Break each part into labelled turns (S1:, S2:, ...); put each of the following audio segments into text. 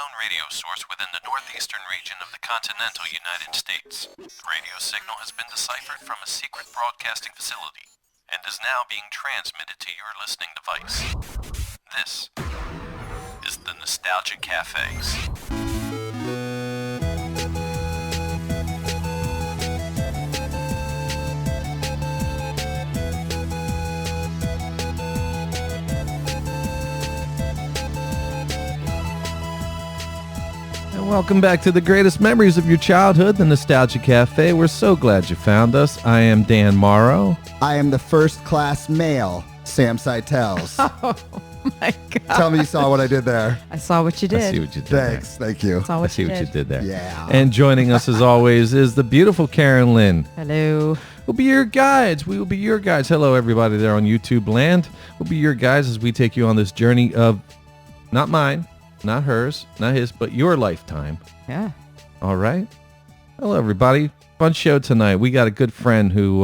S1: known radio source within the northeastern region of the continental United States. The radio signal has been deciphered from a secret broadcasting facility and is now being transmitted to your listening device. This is the Nostalgia Cafes.
S2: Welcome back to the greatest memories of your childhood, the Nostalgia Cafe. We're so glad you found us. I am Dan Morrow.
S3: I am the first-class male, Sam Seitels.
S4: Oh, my God.
S3: Tell me you saw what I did there.
S4: I saw what you did.
S2: I see what you did
S3: Thanks. Thank you.
S4: Saw
S2: there. I
S4: what
S2: see
S4: you
S2: what you did there.
S3: Yeah.
S2: And joining us as always is the beautiful Karen Lynn.
S4: Hello.
S2: We'll be your guides. We will be your guides. Hello, everybody there on YouTube land. We'll be your guides as we take you on this journey of not mine, not hers, not his, but your lifetime.
S4: Yeah.
S2: All right. Hello, everybody. Fun show tonight. We got a good friend who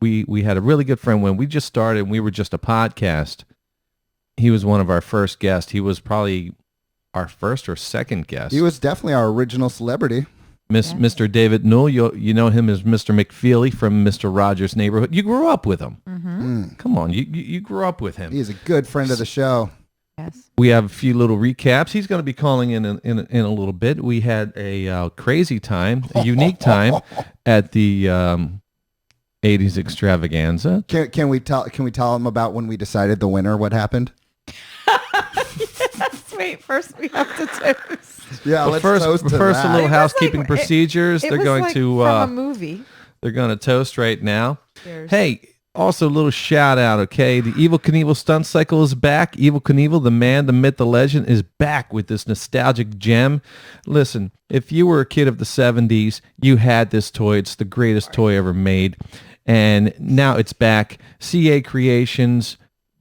S2: we had a really good friend when we just started. And we were just a podcast. He was one of our first guests. He was probably our first or second guest.
S3: He was definitely our original celebrity.
S2: Mr. David Newell. You know him as Mr. McFeely from Mr. Rogers' Neighborhood. You grew up with him.
S4: Mm-hmm.
S2: Come on, you grew up with him.
S3: He is a good friend of the show.
S4: Yes.
S2: We have a few little recaps. He's going to be calling in a little bit. We had a crazy time, a unique time at the 80s extravaganza.
S3: Can we tell him about when we decided the winner? What happened?
S4: Yes. Wait, first we have to toast.
S3: Yeah,
S2: Well,
S3: let's
S2: first,
S3: toast to
S2: first a
S3: that.
S2: little
S4: It was
S2: housekeeping
S4: like-
S2: procedures.
S4: It
S2: They're
S4: was
S2: going
S4: like
S2: to
S4: from a movie.
S2: they're going to toast right now.
S4: Cheers.
S2: Hey, also a little shout out, okay? The EVEL KNIEVEL stunt cycle is back. EVEL KNIEVEL, the man, the myth, the legend, is back with this nostalgic gem. Listen, if you were a kid of the 70s, you had this toy. It's the greatest toy ever made. And now it's back. CA Creations,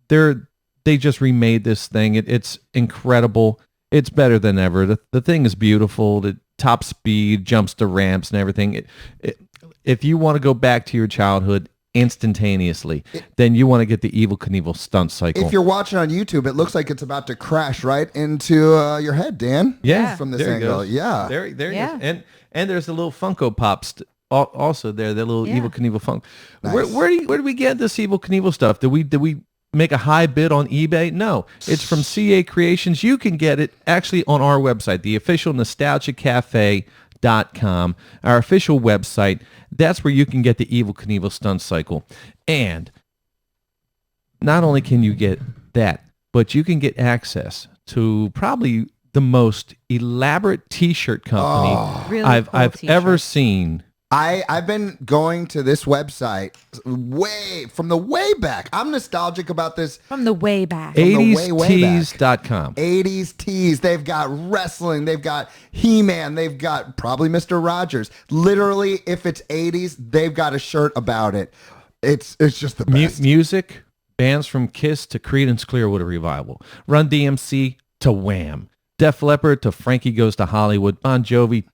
S2: they just remade this thing. It's incredible. It's better than ever. The thing is beautiful. The top speed, jumps to ramps and everything. If you want to go back to your childhood instantaneously, then you want to get the EVEL KNIEVEL stunt cycle.
S3: If you're watching on YouTube, it looks like it's about to crash right into your head, Dan.
S2: Yeah,
S3: From this
S2: there it
S3: angle.
S2: goes.
S3: Yeah.
S2: There it
S4: Yeah.
S2: is. And there's a little Funko Pops also there, the little
S4: Yeah.
S2: EVEL KNIEVEL Funko.
S3: Nice.
S2: Where do we get this EVEL KNIEVEL stuff? Did we make a high bid on eBay? No, it's from CA Creations. You can get it actually on our website, the official nostalgiacafe.com, our official website. That's where you can get the EVEL KNIEVEL stunt cycle. And not only can you get that, but you can get access to probably the most elaborate t-shirt company
S4: Really
S2: I've
S4: cool
S2: ever
S4: t-shirt.
S2: seen.
S3: I've been going to this website from the way back. I'm nostalgic about this.
S4: From the way back.
S3: the way back.
S2: 80stees.com.
S3: 80s tees. They've got wrestling. They've got He-Man. They've got probably Mr. Rogers. Literally, if it's 80s, they've got a shirt about it. It's just the best.
S2: Music, bands from Kiss to Creedence Clearwater Revival, Run DMC to Wham, Def Leppard to Frankie Goes to Hollywood, Bon Jovi,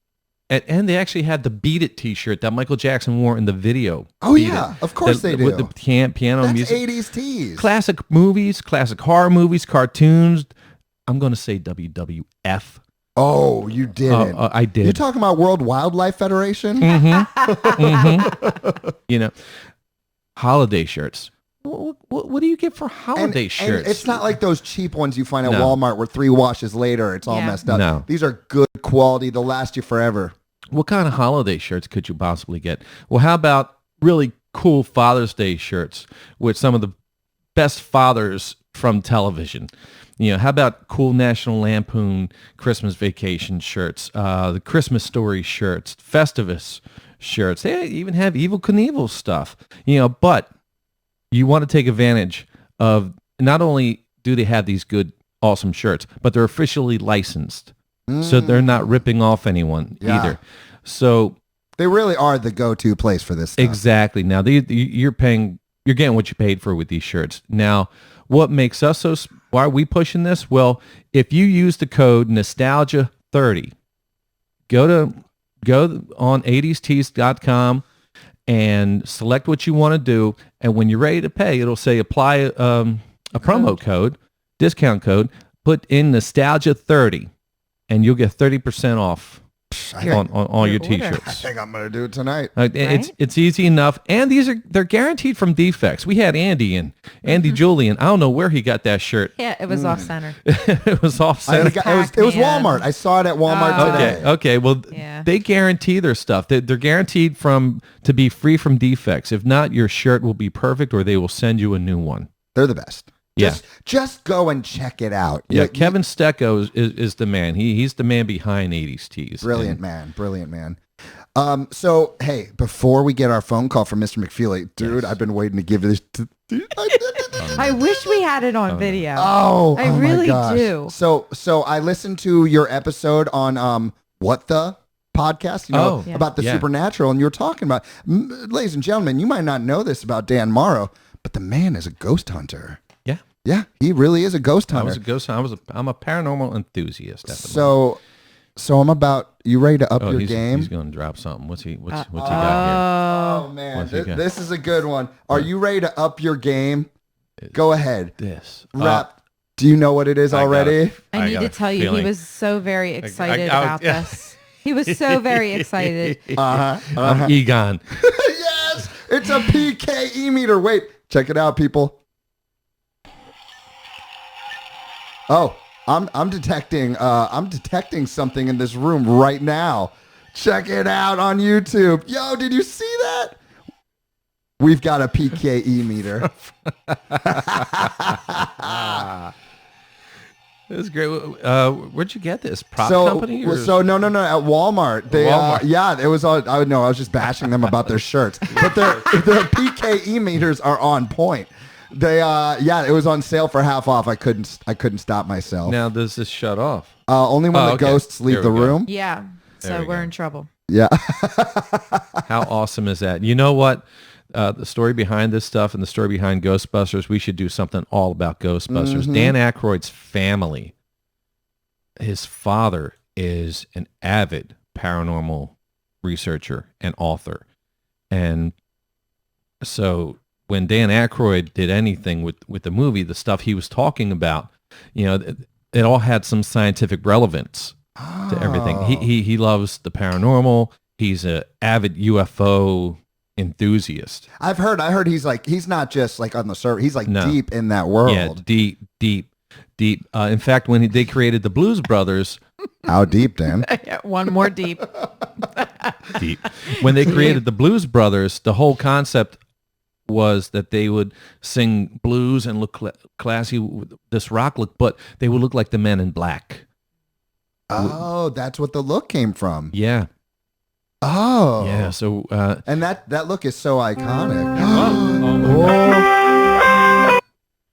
S2: and they actually had the Beat It t-shirt that Michael Jackson wore in the video.
S3: Oh,
S2: Beat
S3: yeah.
S2: It.
S3: Of course they do.
S2: With the piano
S3: That's
S2: music.
S3: 80s tees.
S2: Classic movies, classic horror movies, cartoons. I'm going to say WWF.
S3: Oh, you didn't.
S2: I did.
S3: You're talking about World Wildlife Federation?
S2: You know, holiday shirts. What do you get for holiday shirts?
S3: And it's not like those cheap ones you find at
S2: No.
S3: Walmart where 3 washes later it's all
S4: Yeah.
S3: messed up.
S2: No.
S3: These are good quality. They'll last you forever.
S2: What kind of holiday shirts could you possibly get? Well, how about really cool Father's Day shirts with some of the best fathers from television? You know, how about cool National Lampoon Christmas Vacation shirts, the Christmas Story shirts, Festivus shirts. They even have EVEL KNIEVEL stuff. You know, but you want to take advantage of, not only do they have these good, awesome shirts, but they're officially licensed. So they're not ripping off anyone
S3: Yeah.
S2: either. So
S3: They really are the go-to place for this stuff.
S2: exactly. Now you're getting what you paid for with these shirts. Now, what makes us why are we pushing this? Well, if you use the code Nostalgia30, go on 80stees.com and select what you want to do. And when you're ready to pay, it'll say apply a promo code, discount code, put in Nostalgia30. and you'll get 30% off
S3: I
S2: on all your
S4: Your order.
S2: T-shirts.
S3: I think I'm gonna do it tonight.
S2: It's easy enough, and they're guaranteed from defects. We had Andy Julian. I don't know where he got that shirt.
S4: Yeah, it was off center.
S2: It was off
S3: I
S2: center.
S3: think it was Walmart. I saw it at Walmart today.
S2: Okay. Well,
S4: Yeah.
S2: they guarantee their stuff. They're guaranteed to be free from defects. If not, your shirt will be perfect, or they will send you a new one.
S3: They're the best.
S2: Yeah.
S3: Just go and check it out.
S2: Yeah, Kevin Stecco is the man. He's the man behind 80s Tees.
S3: Brilliant man. So hey, before we get our phone call from Mr. McFeely, dude, I've been waiting to give this to
S4: I wish we had it on video.
S3: I
S4: I really
S3: my gosh.
S4: do.
S3: So I listened to your episode on What the podcast, about the supernatural, and you were talking about, ladies and gentlemen, you might not know this about Dan Morrow, but the man is a ghost hunter. Yeah, he really is a ghost hunter.
S2: I'm a paranormal enthusiast. At the moment.
S3: So I'm about, you ready to up your game?
S2: He's going to drop something. What's he got here?
S3: Oh man, this is a good one. Are you ready to up your game? Go ahead. Rap. Do you know what it is already?
S4: I need to tell you, he was so very excited about this. He was so very excited.
S2: Egon.
S3: Yes, it's a PKE meter. Wait, check it out, people. Oh, I'm detecting something in this room right now. Check it out on YouTube. Yo, did you see that? We've got a PKE meter.
S2: This is great. Where'd you get this? Prop company? Or?
S3: So no. At Walmart.
S2: Walmart.
S3: It was on. I was just bashing them about their shirts, but their PKE meters are on point. They it was on sale for half off. I couldn't stop myself.
S2: Now does this shut off?
S3: Only when the ghosts leave the room.
S4: Yeah. So we're in trouble.
S3: Yeah.
S2: How awesome is that? You know what? The story behind this stuff and the story behind Ghostbusters, we should do something all about Ghostbusters.
S3: Mm-hmm.
S2: Dan Aykroyd's family, his father is an avid paranormal researcher and author. And so when Dan Aykroyd did anything with the movie, the stuff he was talking about, it all had some scientific relevance to everything. He loves the paranormal. He's an avid UFO enthusiast.
S3: I've heard he's not just like on the surface. He's like deep in that world.
S2: Yeah, deep. In fact, when they created the Blues Brothers,
S3: how deep, Dan?
S4: One more deep.
S2: Deep. When they created the Blues Brothers, the whole concept was that they would sing blues and look classy with this rock look, but they would look like the Men in Black.
S3: Oh, that's what the look came from.
S2: Yeah.
S3: Oh.
S2: Yeah, so...
S3: and that look is so iconic.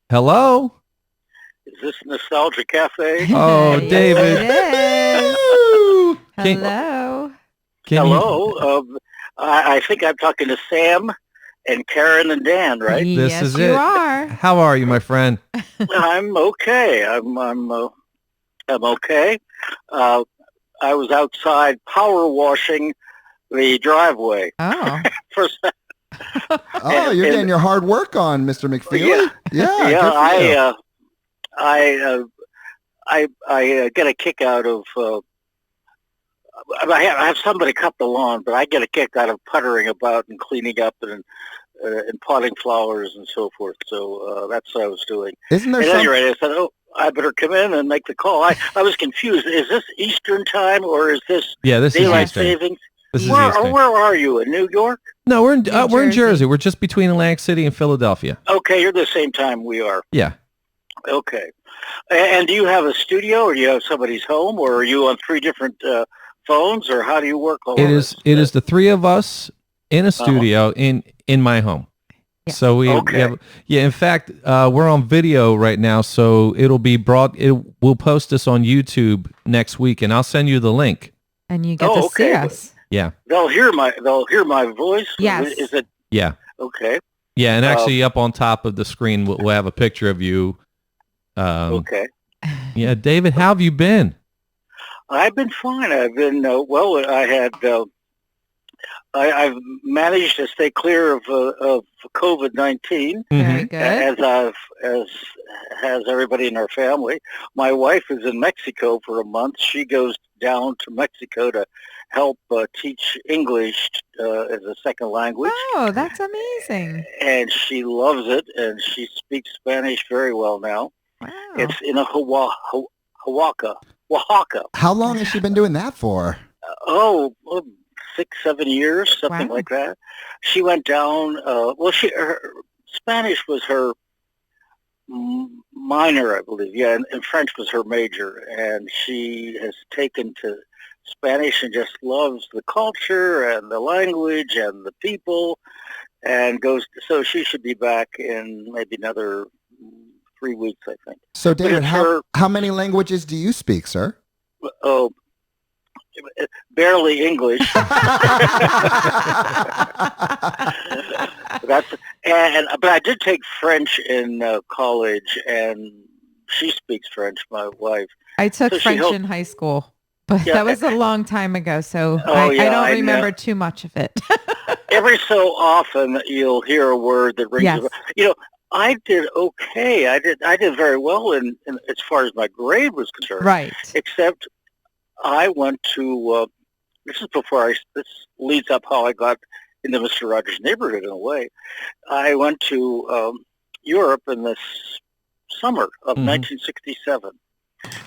S2: Hello?
S5: Is this Nostalgia Cafe?
S2: Oh, David.
S4: Hello.
S5: Hello. I think I'm talking to Sam and Karen and Dan, right?
S2: This
S4: Yes,
S2: is
S4: you
S2: it.
S4: are.
S2: How are you, my friend?
S5: I'm okay. I'm okay. I was outside power washing the driveway.
S4: Oh.
S5: First,
S3: You're getting your hard work on, Mr. McFeely.
S5: Yeah. I get a kick out of. I have somebody cut the lawn, but I get a kick out of puttering about and cleaning up and potting flowers and so forth. So that's what I was doing.
S3: Isn't there
S5: At
S3: some...
S5: any rate, I said, I better come in and make the call. I was confused. Is this Eastern time or is this
S2: this
S5: daylight
S2: is Eastern.
S5: savings?
S2: This is
S5: Where
S2: Eastern.
S5: are you, in New York?
S2: No, we're in
S4: Jersey.
S2: Jersey. We're just between Atlantic City and Philadelphia.
S5: Okay, you're the same time we are.
S2: Yeah.
S5: Okay. And do you have a studio or do you have somebody's home or are you on three different phones or how do you work all
S2: It
S5: of
S2: is
S5: this?
S2: it is the three of us in a studio in my home.
S4: Yeah.
S2: So we have, in fact, we're on video right now, so it'll be we'll post this on YouTube next week, and I'll send you the link.
S4: And you get to see us.
S2: Yeah.
S5: They'll hear my voice?
S4: Yes.
S5: Is it?
S2: Yeah.
S5: Okay.
S2: Yeah, and actually up on top of the screen, we'll have a picture of you.
S5: Okay.
S2: Yeah, David, how have you been?
S5: I've been fine. I've been, I had I've managed to stay clear of COVID-19,
S4: Very good.
S5: as has everybody in our family. My wife is in Mexico for a month. She goes down to Mexico to help teach English as a second language.
S4: Oh, that's amazing.
S5: And she loves it, and she speaks Spanish very well now.
S4: Wow.
S5: It's in Oaxaca.
S3: How long has she been doing that for?
S5: 6-7 years, something like that. She went down. Her Spanish was her minor, I believe. Yeah, and French was her major. And she has taken to Spanish and just loves the culture and the language and the people, and goes. So she should be back in maybe another 3 weeks, I think.
S3: So, David, how many languages do you speak, sir?
S5: Oh, barely English. But I did take French in college, and she speaks French, my wife.
S4: I took French in high school, but that was a long time ago, so I don't remember too much of it.
S5: Every so often, you'll hear a word that rings a bell. You know, I did okay. I did very well in as far as my grade was concerned.
S4: Right.
S5: Except I went to, this leads up how I got into Mr. Rogers' Neighborhood in a way. I went to Europe in the summer of 1967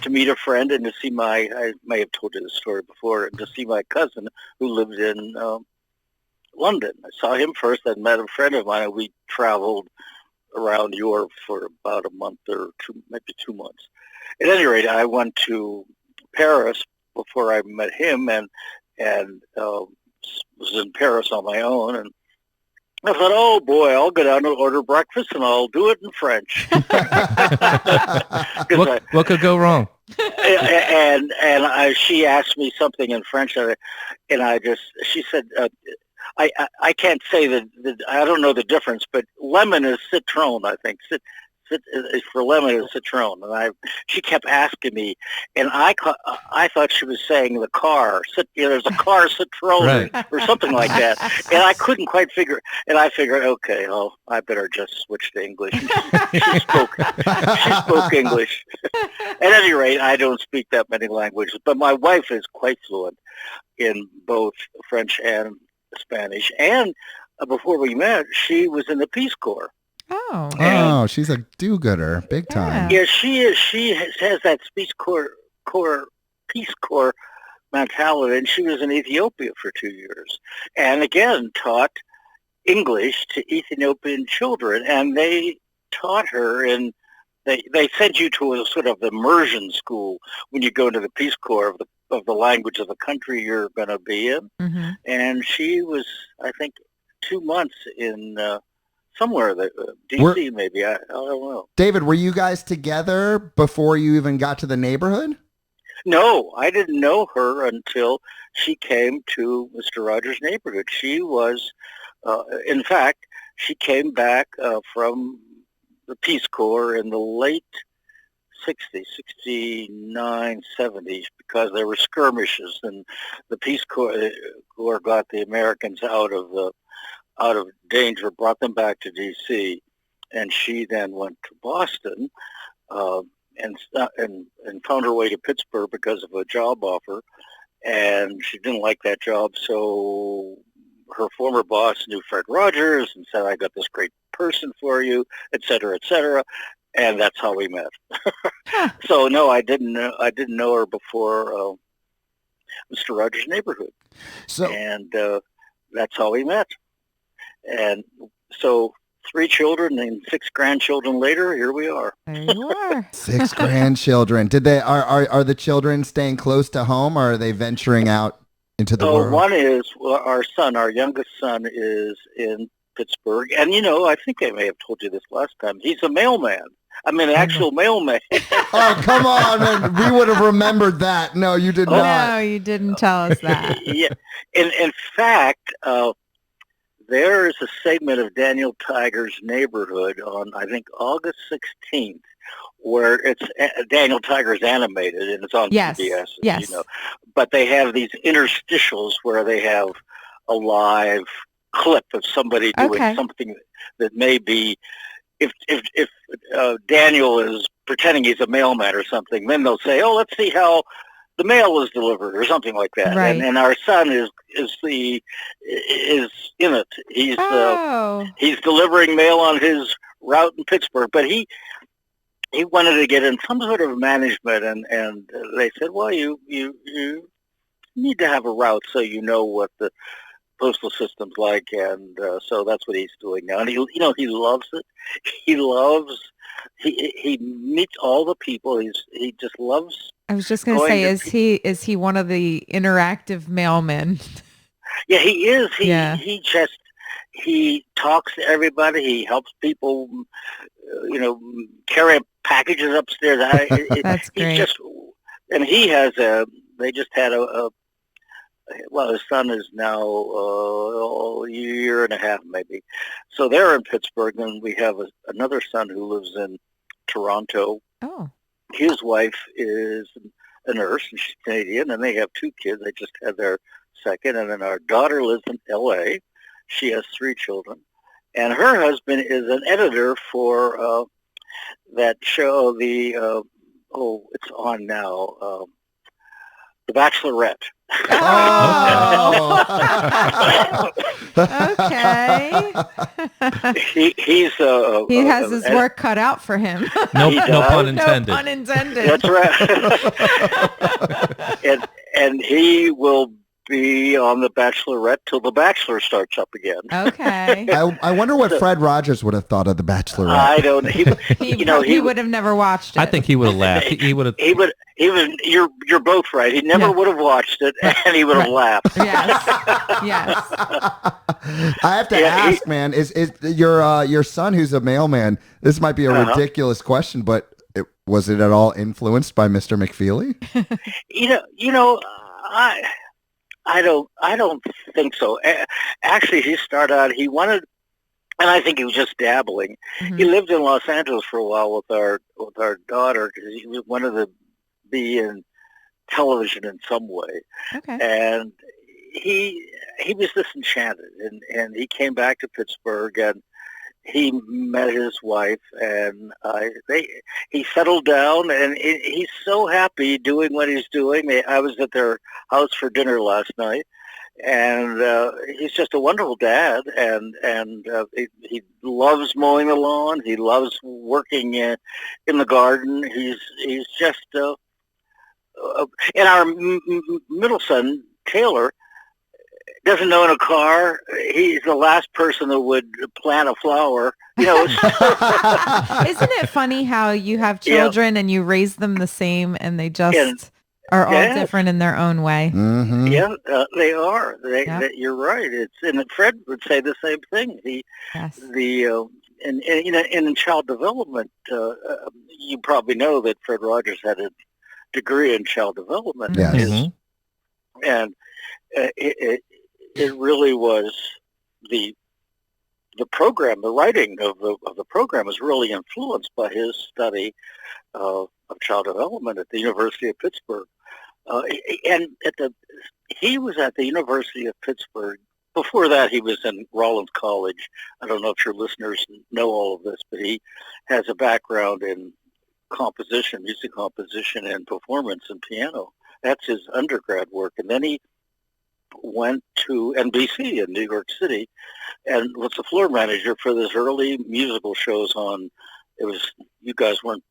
S5: to meet a friend and to see I may have told you this story before, and to see my cousin who lived in London. I saw him first, then met a friend of mine, and we traveled around Europe for about a month or maybe 2 months. At any rate, I went to Paris before I met him, and was in Paris on my own, and I thought, oh boy, I'll go down and order breakfast, and I'll do it in French.
S2: What could go wrong?
S5: And she asked me something in French, and she said, I can't say that I don't know the difference, but lemon is citron, I think. For lemon is citron, and she kept asking me, and I thought she was saying the car. There's a car citron or something like that, and I couldn't quite figure. And I figured, okay, I better just switch to English. She spoke English. At any rate, I don't speak that many languages, but my wife is quite fluent in both French and Spanish. And before we met, she was in the Peace Corps.
S3: Oh, she's a do-gooder, big time.
S5: Yeah, she is. She has that Peace Corps mentality, and she was in Ethiopia for 2 years, and again taught English to Ethiopian children, and they taught her, and they send you to a sort of immersion school when you go into the Peace Corps of the language of the country you're going to be in, and she was, I think, 2 months in. Somewhere, D.C. maybe. I don't know.
S3: David, were you guys together before you even got to the neighborhood?
S5: No, I didn't know her until she came to Mr. Rogers' Neighborhood. She was, in fact, she came back from the Peace Corps in the late 60s, 69, 70s, because there were skirmishes, and the Peace Corps got the Americans out of danger, brought them back to D.C., and she then went to Boston and found her way to Pittsburgh because of a job offer, and she didn't like that job, so her former boss knew Fred Rogers and said, I got this great person for you, et cetera, and that's how we met. So no, I didn't know her before Mr. Rogers' Neighborhood, and that's how we met. And so 3 children and 6 grandchildren later, here we are.
S4: There you are.
S3: 6 grandchildren. Are the children staying close to home, or are they venturing out into the world?
S5: One is our youngest son is in Pittsburgh. And, I think I may have told you this last time. He's a mailman. I mean, an actual mailman.
S3: Oh, come on, man. We would have remembered that. No, you did not.
S4: No, you didn't tell us that.
S5: Yeah. In fact, there is a segment of Daniel Tiger's Neighborhood on, I think, August 16th, where it's Daniel Tiger's animated, and it's on PBS,
S4: Yes.
S5: But they have these interstitials where they have a live clip of somebody doing something that may be, if Daniel is pretending he's a mailman or something, then they'll say, oh, let's see how the mail is delivered or something like that.
S4: Right.
S5: And our son is in it. He's delivering mail on his route in Pittsburgh, but he wanted to get in some sort of management, and they said, well, you need to have a route so you know what the postal system's like, and so that's what he's doing now. And he loves it. He meets all the people. He just loves.
S4: I was just going to say, is he one of the interactive mailmen?
S5: Yeah, he is. He talks to everybody. He helps people, carry packages upstairs.
S4: That's great.
S5: They just had his son is now a year and a half maybe. So they're in Pittsburgh, and we have another son who lives in Toronto.
S4: Oh.
S5: His wife is a nurse, and she's Canadian, and they have 2 kids. They just had their second, and then our daughter lives in L.A. She has 3 children, and her husband is an editor for that show, it's on now, The Bachelorette.
S4: Oh. Okay.
S5: He
S4: has his work cut out for him.
S2: No pun intended.
S4: No pun intended.
S5: That's right. and he will be on The Bachelorette till The Bachelor starts up again.
S4: Okay.
S3: I wonder what Fred Rogers would have thought of The Bachelorette.
S5: I don't.
S4: He would have never watched it.
S2: I think he would have laughed. He would have.
S5: You're both right. He never would have watched it, and he would have laughed.
S4: Yes.
S3: I have to ask, man. Is your son, who's a mailman? This might be a ridiculous question, but was it at all influenced by Mr. McFeely?
S5: I don't think so. Actually, he started out. He wanted, and I think he was just dabbling. Mm-hmm. He lived in Los Angeles for a while with our daughter because he wanted to be in television in some way. Okay. And he was disenchanted, and he came back to Pittsburgh, and he met his wife, and he settled down, and he's so happy doing what he's doing. I was at their house for dinner last night, and he's just a wonderful dad, and he loves mowing the lawn. He loves working in the garden. He's just and our middle son, Taylor, doesn't own a car. He's the last person that would plant a flower. Isn't
S4: it funny how you have children and you raise them the same, and they just are all different in their own way?
S3: Mm-hmm.
S5: Yeah, they are. You're right. And Fred would say the same thing. In child development, you probably know that Fred Rogers had a degree in child development.
S3: Yes.
S5: Mm-hmm. And it really was the program. The writing of the program was really influenced by his study of child development at the University of Pittsburgh. He was at the University of Pittsburgh. Before that, he was in Rollins College. I don't know if your listeners know all of this, but he has a background in composition, music composition, and performance and piano. That's his undergrad work. And then he went to NBC in New York City and was the floor manager for this early musical shows you guys weren't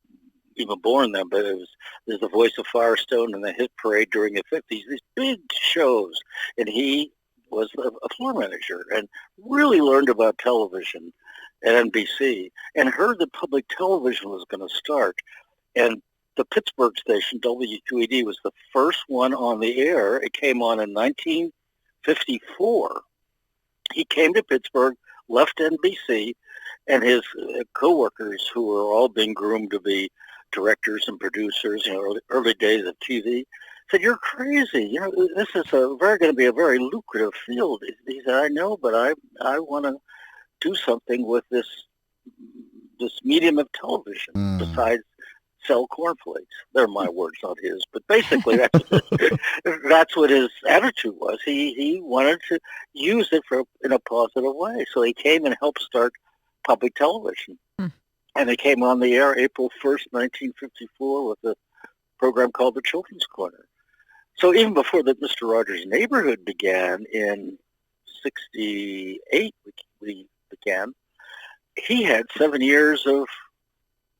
S5: even born then, but there's The Voice of Firestone and the Hit Parade during the 50s, these big shows. And he was a floor manager and really learned about television at NBC and heard that public television was going to start. And the Pittsburgh station, WQED, was the first one on the air. It came on in 1954. He came to Pittsburgh, left NBC, and his coworkers, who were all being groomed to be directors and producers, early days of TV, said, "You're crazy. This is going to be a very lucrative field." He said, "I know, but I want to do something with this medium of television besides sell cornflakes. They're my words, not his. But basically, that's what his attitude was. He wanted to use it in a positive way. So he came and helped start public television. And it came on the air April 1st, 1954 with a program called The Children's Corner. So even before the Mr. Rogers' Neighborhood began in 68, we began, he had 7 years of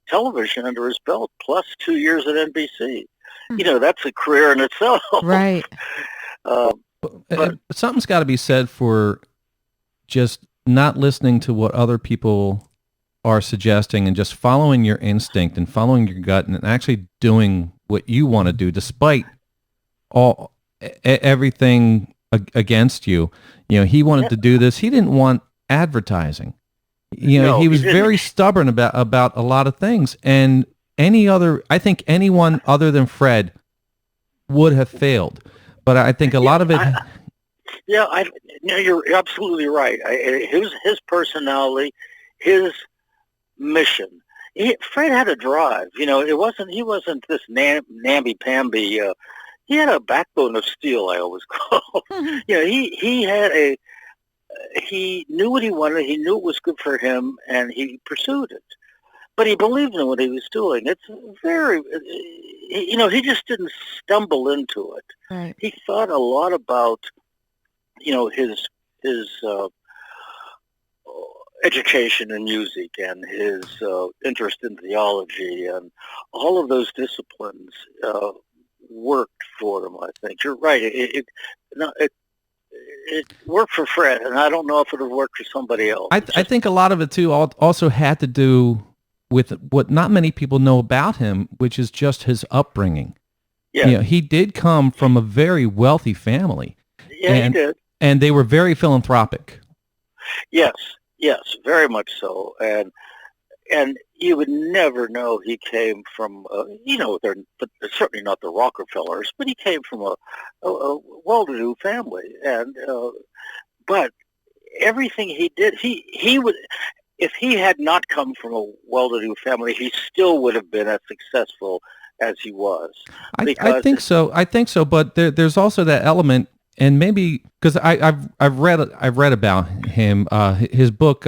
S5: television under his belt, plus 2 years at NBC. That's a career in itself.
S4: Right.
S2: But something's got to be said for just not listening to what other people are suggesting and just following your instinct and following your gut and actually doing what you want to do despite everything against you. He wanted to do this. He didn't want advertising. He was very stubborn about a lot of things, and I think anyone other than Fred would have failed. But I think a lot of it.
S5: You're absolutely right. His personality, his mission. Fred had a drive. He wasn't this namby-pamby. He had a backbone of steel, I always call. He knew what he wanted. He knew it was good for him, and he pursued it. But he believed in what he was doing. It's very, he just didn't stumble into it.
S4: Right.
S5: He thought a lot about, his education in music and his interest in theology, and all of those disciplines worked for him. I think you're right. It worked for Fred, and I don't know if it would have worked for somebody else.
S2: I think a lot of it too also had to do with what not many people know about him, which is just his upbringing. Yeah, he did come from a very wealthy family.
S5: Yeah, he did,
S2: and they were very philanthropic.
S5: Yes, very much so, and you would never know he came from, they're certainly not the Rockefellers, but he came from a well-to-do family, and but everything he did, he would. If he had not come from a well-to-do family, he still would have been as successful as he was.
S2: I think so. But there's also that element, and maybe because I've read about him. His book.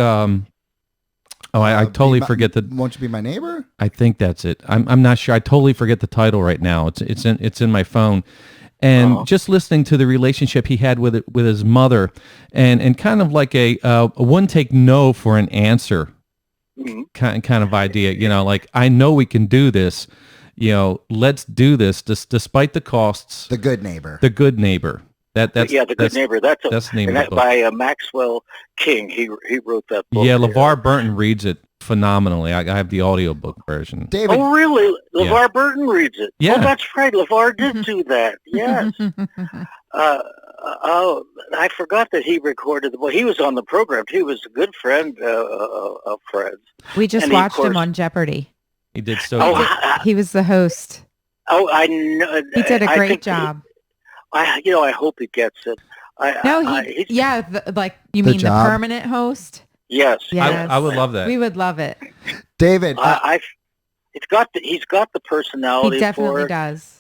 S2: I totally forget the.
S3: Won't You Be My Neighbor?
S2: I think that's it. I'm not sure. I totally forget the title right now. It's in my phone. And just listening to the relationship he had with his mother, and kind of like a one take no for an answer kind of idea. Like, I know we can do this. Let's do this despite the costs.
S5: The Good Neighbor.
S2: The Good Neighbor.
S5: The Good Neighbor. That's the name of the book. By Maxwell King. He wrote that book.
S2: Yeah, LeVar Burton reads it phenomenally. I have the audiobook version.
S3: David.
S5: Oh, really? LeVar Burton reads it?
S2: Yeah.
S5: Oh, that's right. LeVar did do that. Yes. I forgot that he recorded the book. He was on the program. He was a good friend of Fred's.
S4: We just watched him on Jeopardy.
S2: He did so good.
S4: He was the host.
S5: Oh, I know.
S4: He did a great job.
S5: I hope he gets it.
S4: You mean the permanent host?
S5: Yes.
S2: I would love that.
S4: We would love it.
S3: David,
S5: he's got the personality.
S4: He definitely
S5: for it.
S4: does.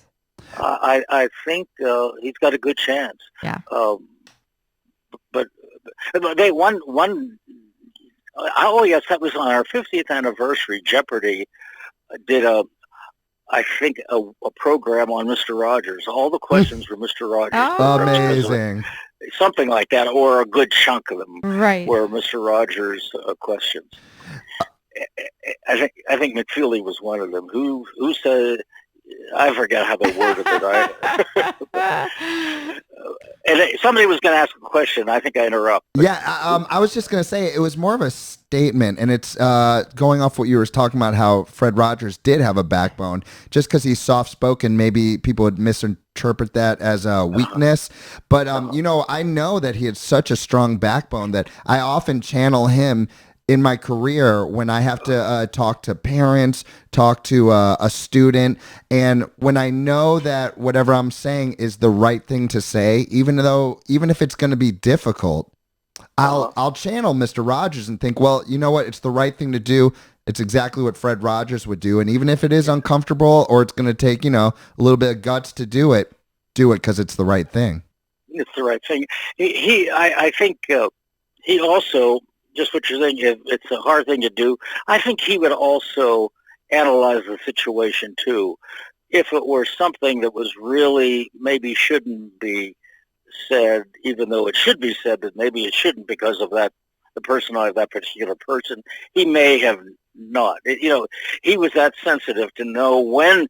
S5: I think he's got a good chance.
S4: Yeah.
S5: But they one. Oh yes, that was on our 50th anniversary. Jeopardy did a program on Mr. Rogers. All the questions were Mr. Rogers.
S4: Oh.
S3: Amazing.
S5: Something like that, or a good chunk of them were Mr. Rogers questions. I think McFeely was one of them. Who said? I forget how they worded it. And somebody was going to ask a question. I think I interrupted.
S3: Yeah, I was just going to say it was more of a statement, and it's going off what you were talking about, how Fred Rogers did have a backbone. Just because he's soft-spoken, maybe people would misinterpret that as a weakness. But, I know that he had such a strong backbone that I often channel him in my career when I have to talk to parents, talk to a student, and when I know that whatever I'm saying is the right thing to say, even if it's going to be difficult, I'll channel Mr. Rogers and think, well, you know what, it's the right thing to do. It's exactly what Fred Rogers would do. And even if it is uncomfortable or it's going to take, a little bit of guts to do it because it's the right thing.
S5: It's the right thing. I think he also, just what you're saying, it's a hard thing to do. I think he would also analyze the situation too. If it were something that was really maybe shouldn't be said, even though it should be said, that maybe it shouldn't because of the personality of that particular person, he may have not. He was that sensitive to know when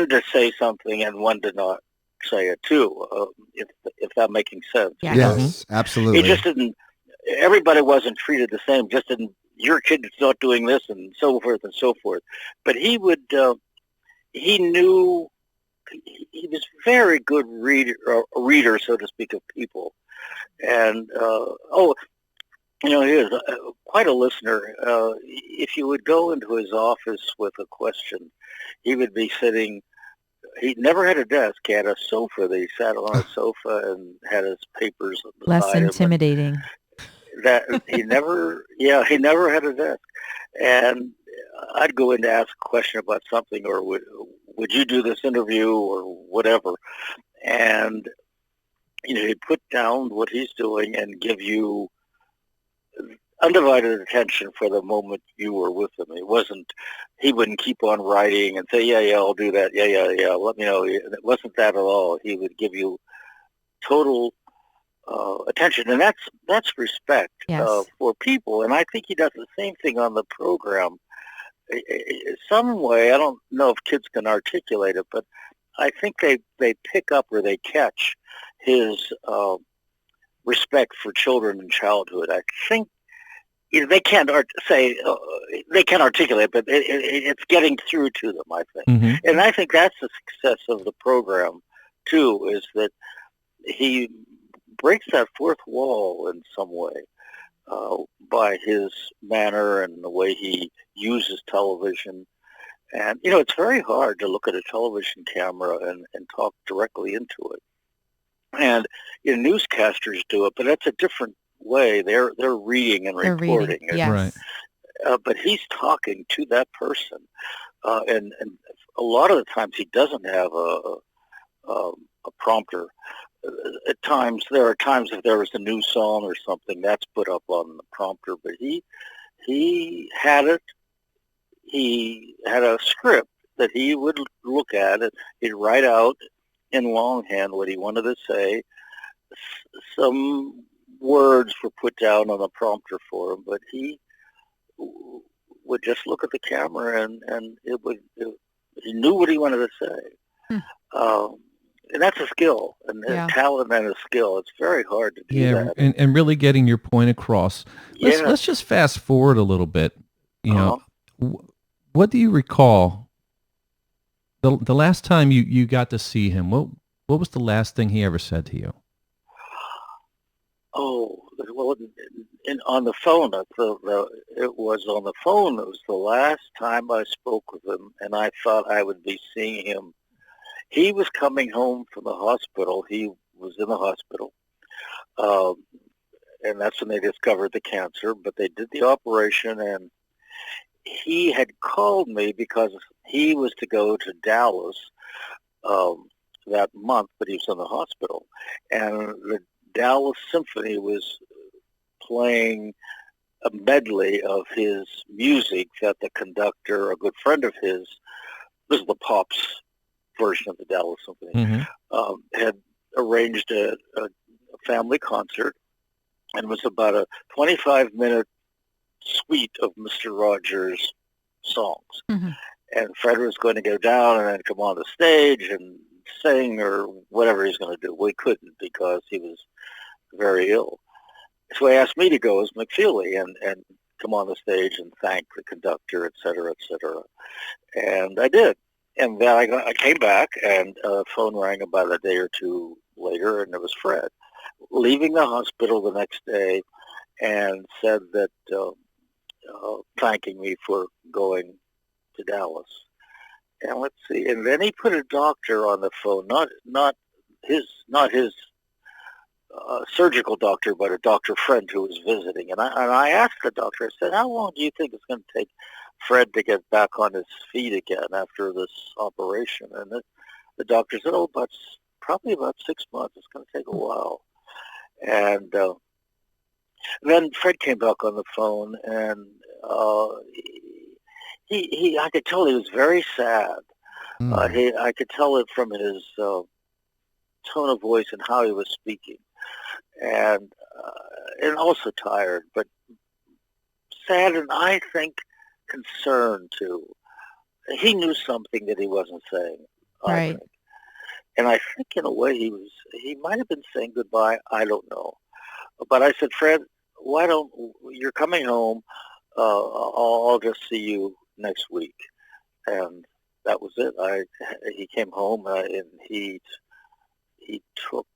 S5: to say something and when to not say it too, if that making sense.
S4: Yeah.
S3: Yes, absolutely.
S5: He just didn't, everybody wasn't treated the same, just didn't, your kid's not doing this and so forth and so forth. But he would, he knew, he was very good reader, so to speak, of people. And, he is quite a listener. If you would go into his office with a question, he would be sitting, he never had a desk. He had a sofa that he sat on a sofa and had his papers
S4: Less intimidating.
S5: That he never had a desk. And I'd go in to ask a question about something, or would you do this interview or whatever? And, he'd put down what he's doing and give you undivided attention for the moment you were with him. He wouldn't keep on writing and say, yeah, I'll do that. Yeah, let me know. It wasn't that at all. He would give you total attention, and that's respect for people. And I think he does the same thing on the program. Some way, I don't know if kids can articulate it, but I think they pick up or they catch his respect for children and childhood. I think they can't they can't articulate, but it's getting through to them, I think.
S2: Mm-hmm.
S5: And I think that's the success of the program, too, is that he breaks that fourth wall in some way by his manner and the way he uses television. And, it's very hard to look at a television camera and talk directly into it. And newscasters do it, but that's a different way. They're reading and reporting.
S4: Yes.
S2: Right.
S5: But he's talking to that person. And a lot of the times he doesn't have a prompter. At times, there are times if there was a new song or something, that's put up on the prompter. But he had it. He had a script that he would look at, and he'd write out in longhand what he wanted to say. Some words were put down on the prompter for him, but he would just look at the camera and he knew what he wanted to say. And that's a skill, and a talent and a skill. It's very hard to do that.
S2: And really getting your point across. Let's just fast forward a little bit. What do you recall? The last time you got to see him, what was the last thing he ever said to you?
S5: Oh, well, on the phone. It was on the phone. It was the last time I spoke with him, and I thought I would be seeing him. He was coming home from the hospital. He was in the hospital, and that's when they discovered the cancer. But they did the operation, and he had called me because he was to go to Dallas that month, but he was in the hospital. And the Dallas Symphony was playing a medley of his music that the conductor, a good friend of his, this is the Pops version of the Dallas Symphony, had arranged a family concert, and it was about a 25-minute suite of Mr. Rogers' songs. And Fred was going to go down and then come on the stage and sing or whatever he's going to do. We couldn't because he was very ill. So he asked me to go as McFeely and come on the stage and thank the conductor, et cetera, et cetera. And I did. And then I came back, and a phone rang about a day or two later, and it was Fred leaving the hospital the next day and said that thanking me for going to Dallas. And let's see, and then he put a doctor on the phone, not his surgical doctor, but a doctor friend who was visiting. And I asked the doctor, I said, how long do you think it's going to take Fred to get back on his feet again after this operation. And the doctor said, oh, but probably about 6 months. It's going to take a while. And then Fred came back on the phone, and I could tell he was very sad. I could tell it from his tone of voice and how he was speaking, and also tired, but sad, and I think concerned too. He knew something that he wasn't saying. I think. And I think in a way he might have been saying goodbye. I don't know. But I said, Fred, you're coming home. I'll just see you next week. And that was it. He came home and he took,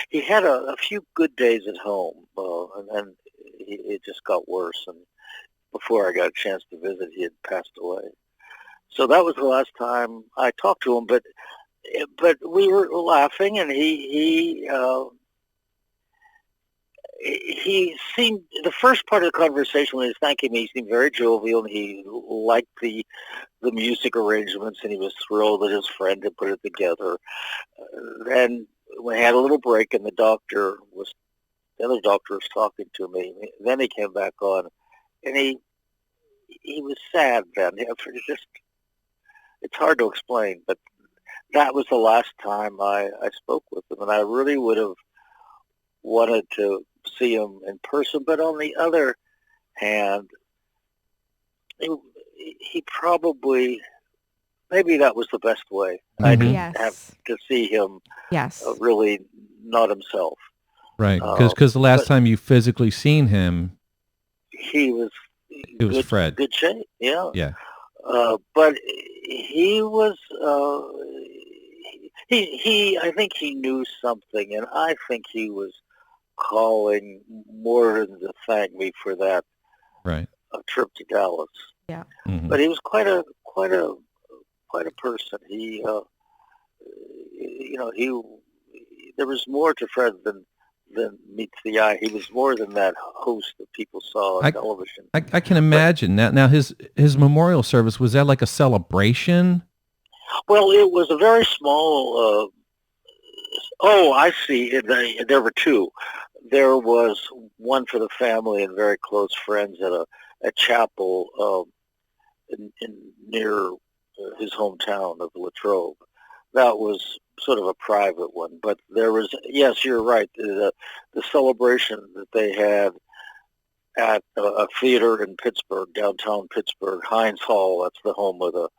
S5: he had a few good days at home, and then it just got worse. And before I got a chance to visit, he had passed away. So that was the last time I talked to him, but we were laughing, and he seemed, the first part of the conversation when he was thanking me, he seemed very jovial, and he liked the music arrangements, and he was thrilled that his friend had put it together. Then we had a little break, and the other doctor was talking to me. Then he came back on, and he was sad then. It's hard to explain, but that was the last time I spoke with him, and I really would have wanted to see him in person. But on the other hand, he probably, maybe that was the best way. I didn't have to see him really not himself.
S2: Right, because the last time you physically seen him,
S5: it was
S2: Fred.
S5: Good shape, yeah.
S2: Yeah.
S5: But he was, I think he knew something, and I think he was calling more than to thank me for that trip to Dallas.
S4: Yeah.
S2: Mm-hmm.
S5: But he was quite a person. He, there was more to Fred than meets the eye. He was more than that host that people saw on television.
S2: I can imagine. Now his memorial service, was that like a celebration?
S5: Well, it was a very small, I see. There were two. There was one for the family and very close friends at a chapel near his hometown of Latrobe. That was sort of a private one, but there was, yes, you're right, the celebration that they had at a theater in Pittsburgh, downtown Pittsburgh, Heinz Hall. That's the home of the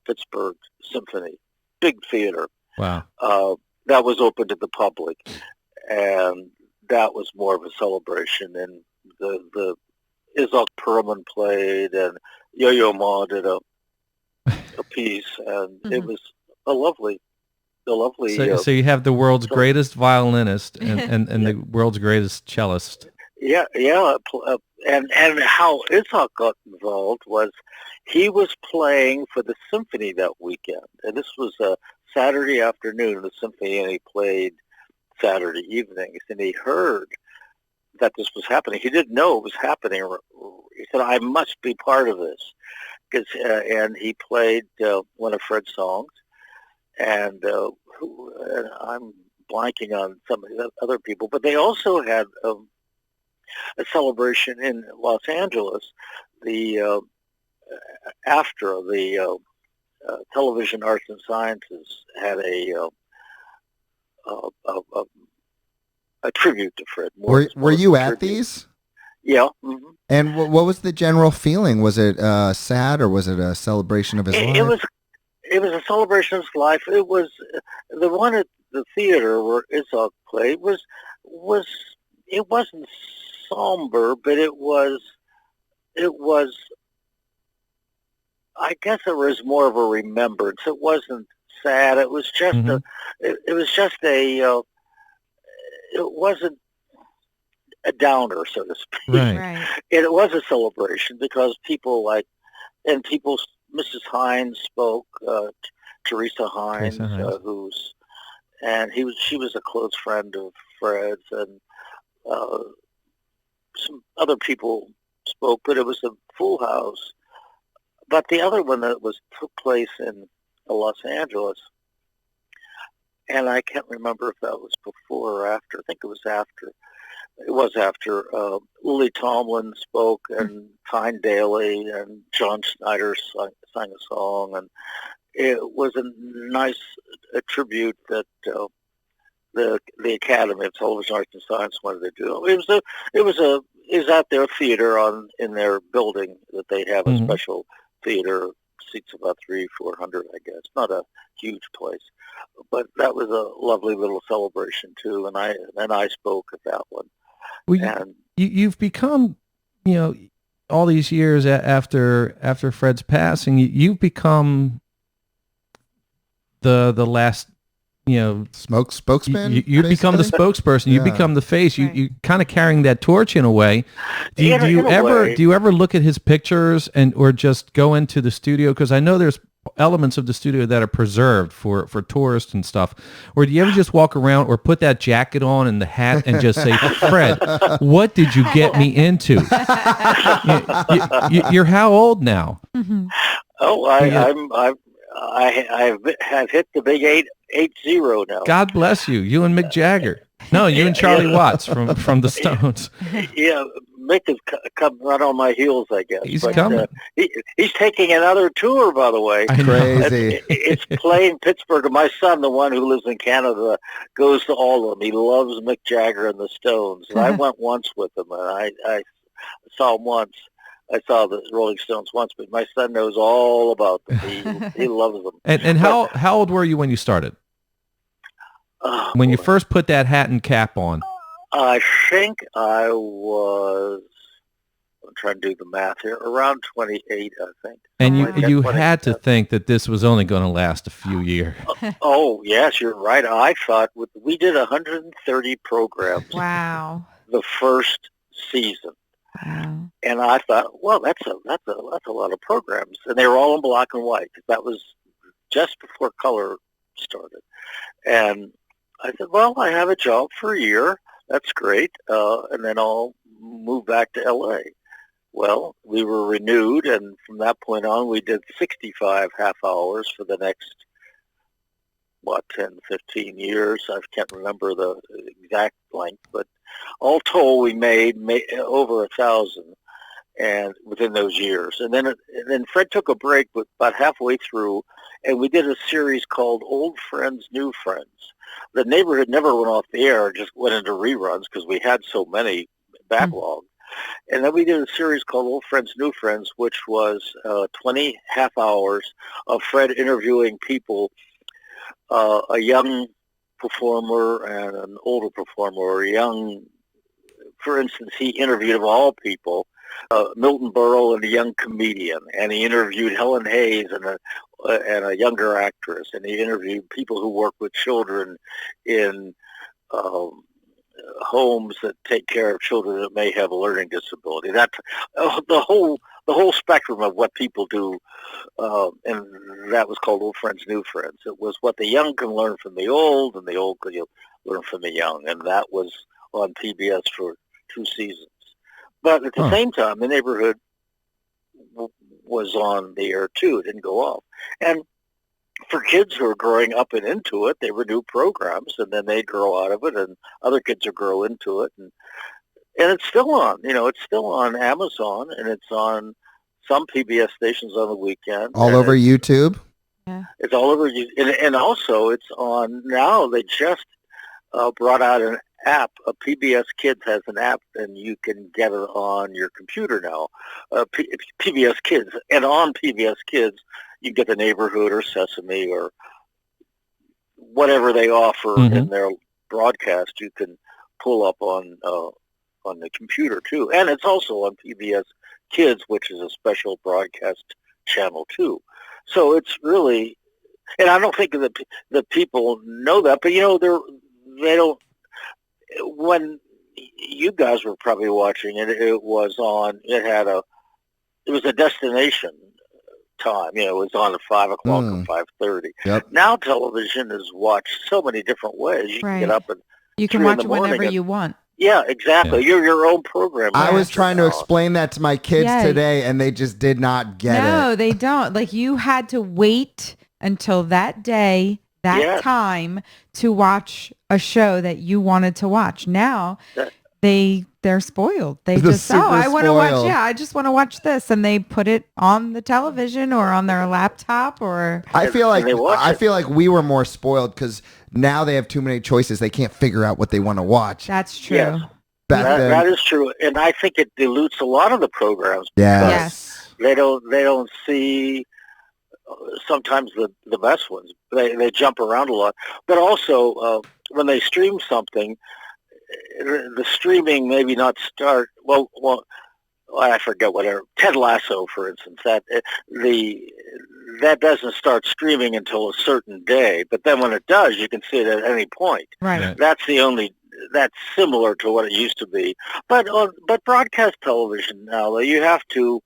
S5: Pittsburgh Symphony, big theater.
S2: Wow.
S5: That was open to the public, and that was more of a celebration. And the Itzhak Perlman played, and Yo-Yo Ma did a piece, and it was a lovely.
S2: So you have the world's greatest violinist and the world's greatest cellist.
S5: Yeah, and how Itzhak got involved was he was playing for the symphony that weekend, and this was a Saturday afternoon of the symphony, and he played Saturday evenings, and he heard that this was happening. He didn't know it was happening. He said, "I must be part of this," and he played one of Fred's songs. And I'm blanking on some of the other people, but they also had a celebration in Los Angeles. After the Television Arts and Sciences had a tribute to Fred.
S3: Were you at these?
S5: Yeah. Mm-hmm.
S3: And what was the general feeling? Was it sad, or was it a celebration of his life?
S5: It was a celebration of his life. It was the one at the theater where Itzhak played it wasn't somber, but it was I guess it was more of a remembrance. It wasn't sad. It was just it wasn't a downer, so to speak.
S2: Right.
S5: It was a celebration because Mrs. Hines spoke, Teresa Hines, she was a close friend of Fred's, and some other people spoke, but it was a full house. But the other one that took place in Los Angeles, and I can't remember if that was before or after. I think it was after. It was after. Lily Tomlin spoke, and Tyne Daly and John Schneider sang a song, and it was a nice tribute that the Academy of Television Arts and Science wanted to do. It was at their theater in their building that they have a special theater, seats about 300-400, I guess. Not a huge place, but that was a lovely little celebration too. And I spoke at that one.
S2: Well, you've become, all these years after Fred's passing, you've become the last,
S3: spokesman.
S2: You become the spokesperson. You become the face.
S4: Right.
S2: You kind of carrying that torch in a way. Do you ever look at his pictures or just go into the studio? Because I know there's elements of the studio that are preserved for tourists and stuff. Or do you ever just walk around or put that jacket on and the hat and just say, Fred, what did you get me into? You're how old now?
S4: Mm-hmm.
S5: Oh, I have hit the big 8-0 now.
S2: God bless you. You and Mick Jagger. No, you and Charlie Watts from the Stones.
S5: Yeah, Mick has come right on my heels, I guess.
S2: He's coming.
S5: He's taking another tour, by the way.
S3: Crazy.
S5: It's playing Pittsburgh. My son, the one who lives in Canada, goes to all of them. He loves Mick Jagger and the Stones. And I went once with him, and I saw him once. I saw the Rolling Stones once, but my son knows all about them. He loves them.
S2: And how old were you when you started? When you first put that hat and cap on?
S5: I think I was, I'm trying to do the math here, around 28, I think.
S2: And you had to think that this was only going to last a few years.
S5: Oh, yes, you're right. I thought we did 130 programs.
S4: Wow.
S5: The first season.
S4: Wow.
S5: And I thought, well, that's a lot of programs. And they were all in black and white. That was just before color started. And I said, well, I have a job for a year. That's great. And then I'll move back to L.A. Well, we were renewed, and from that point on, we did 65 half hours for the next, 10, 15 years. I can't remember the exact length, but all told, we made over 1,000 and within those years. And then Fred took a break, but about halfway through, and we did a series called Old Friends, New Friends. The Neighborhood never went off the air, just went into reruns because we had so many backlog. And then we did a series called Old Friends, New Friends, which was 20 half hours of Fred interviewing people, a young performer and an older performer, or for instance, he interviewed, of all people, Milton Berle and a young comedian, and he interviewed Helen Hayes and a younger actress, and he interviewed people who work with children in homes that take care of children that may have a learning disability. That's the whole spectrum of what people do, and that was called Old Friends, New Friends. It was what the young can learn from the old, and the old can learn from the young, and that was on PBS for 2 seasons. But at the same time, The Neighborhood was on the air too. It didn't go off. And for kids who are growing up and into it, they were new programs, and then they grow out of it, and other kids will grow into it. And it's still on. It's still on Amazon, and it's on some PBS stations on the weekend.
S3: All over YouTube?
S4: Yeah.
S5: It's all over YouTube. And also it's on now. They just brought out an app. PBS Kids has an app, and you can get it on your computer now. PBS Kids. And on PBS Kids, you get The Neighborhood or Sesame or whatever they offer in their broadcast. You can pull up on the computer too, and it's also on PBS Kids, which is a special broadcast channel too. So it's really, and I don't think the people know that, but they don't. When you guys were probably watching it, it was a destination time. It was on at 5 o'clock or 5:30.
S3: Yep.
S5: Now television is watched so many different ways. You can get up and
S4: you can watch whenever you want.
S5: Yeah, exactly. You're your own program.
S3: I was trying to explain that to my kids today, and they just did not get it.
S4: No, they don't. Like, you had to wait until that day, that time, to watch a show that you wanted to watch. Now, they're spoiled. They just, I want to watch, I just want to watch this. And they put it on the television or on their laptop or...
S3: I feel like we were more spoiled because now they have too many choices. They can't figure out what they want to watch.
S4: That's true.
S5: Yes. That is true. And I think it dilutes a lot of the programs.
S3: Yes.
S5: They don't see sometimes the best ones. They jump around a lot. But also, when they stream something, the streaming maybe not start well I forget whatever. Ted Lasso, for instance, that doesn't start streaming until a certain day, but then when it does, you can see it at any point.
S4: Right.
S5: That's similar to what it used to be. But broadcast television now, you have to.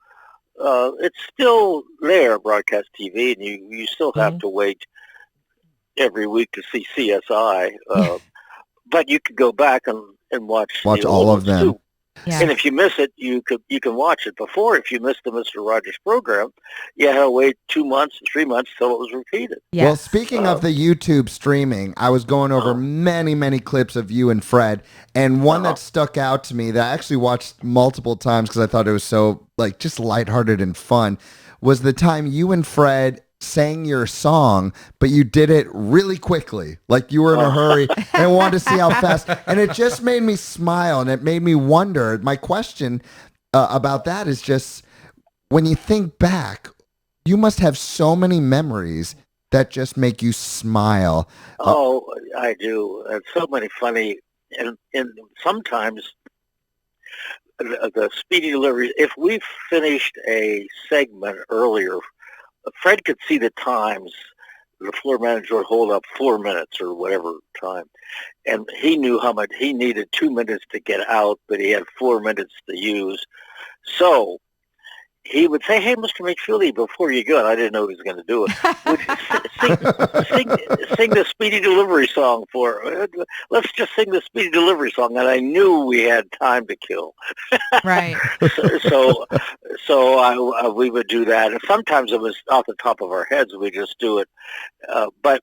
S5: It's still there, broadcast TV, and you still have to wait every week to see CSI. But you could go back and watch
S3: all of them.
S5: Too. Yeah. And if you miss it, you can watch it. Before, if you missed the Mr. Rogers program, you had to wait 2 months, 3 months till it was repeated.
S4: Yes.
S3: Well, speaking of the YouTube streaming, I was going over many clips of you and Fred, and one that stuck out to me that I actually watched multiple times because I thought it was so just lighthearted and fun was the time you and Fred sang your song, but you did it really quickly. Like you were in a hurry and wanted to see how fast. And it just made me smile and it made me wonder. My question about that is just when you think back, you must have so many memories that just make you smile.
S5: I do. And so many funny and sometimes the speedy delivery. If we finished a segment earlier, Fred could see the times. The floor manager would hold up 4 minutes or whatever time. And he knew how much he needed 2 minutes to get out, but he had 4 minutes to use. So he would say, "Hey, Mr. McFeely, before you go," and I didn't know he was going to do it, sing the speedy delivery song let's just sing the speedy delivery song. And I knew we had time to kill.
S4: Right.
S5: So we would do that. And sometimes it was off the top of our heads. We just do it. But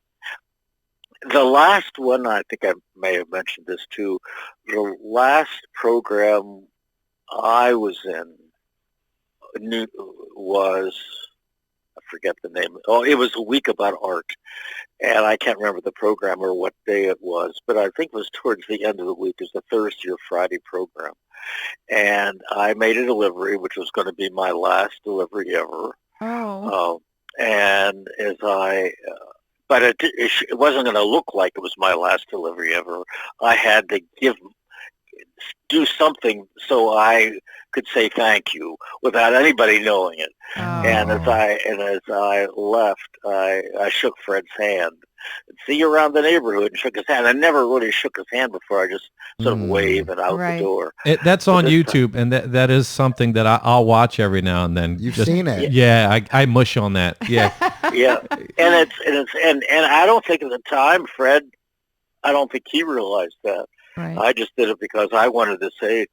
S5: the last one, I think I may have mentioned this too, the last program I was in, was, I forget the name. It was a week about art, and I can't remember the program or what day it was, but I think it was towards the end of the week. It was a Thursday or Friday program, and I made a delivery, which was going to be my last delivery ever. And but it wasn't going to look like it was my last delivery ever. I had to do something so I could say thank you without anybody knowing it. And as I left, I shook Fred's hand. See you around the neighborhood, and shook his hand. I never really shook his hand before. I just sort of waved and out the door.
S2: That's on YouTube, and that is something that I'll watch every now and then.
S3: You've seen it?
S2: Yeah, I mush on that. Yeah.
S5: Yeah, and I don't think at the time, Fred, I don't think he realized that.
S4: Right.
S5: I just did it because I wanted to say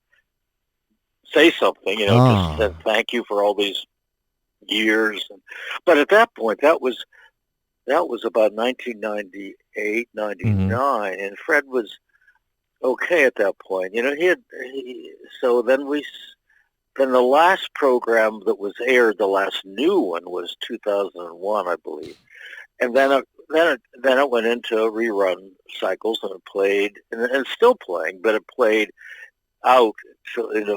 S5: something, just said thank you for all these years. But at that point, that was about 1998, 99, and Fred was okay at that point. So then the last program that was aired, the last new one, was 2001, I believe, and then it went into rerun cycles, and it played, and it's still playing, but it played out. So it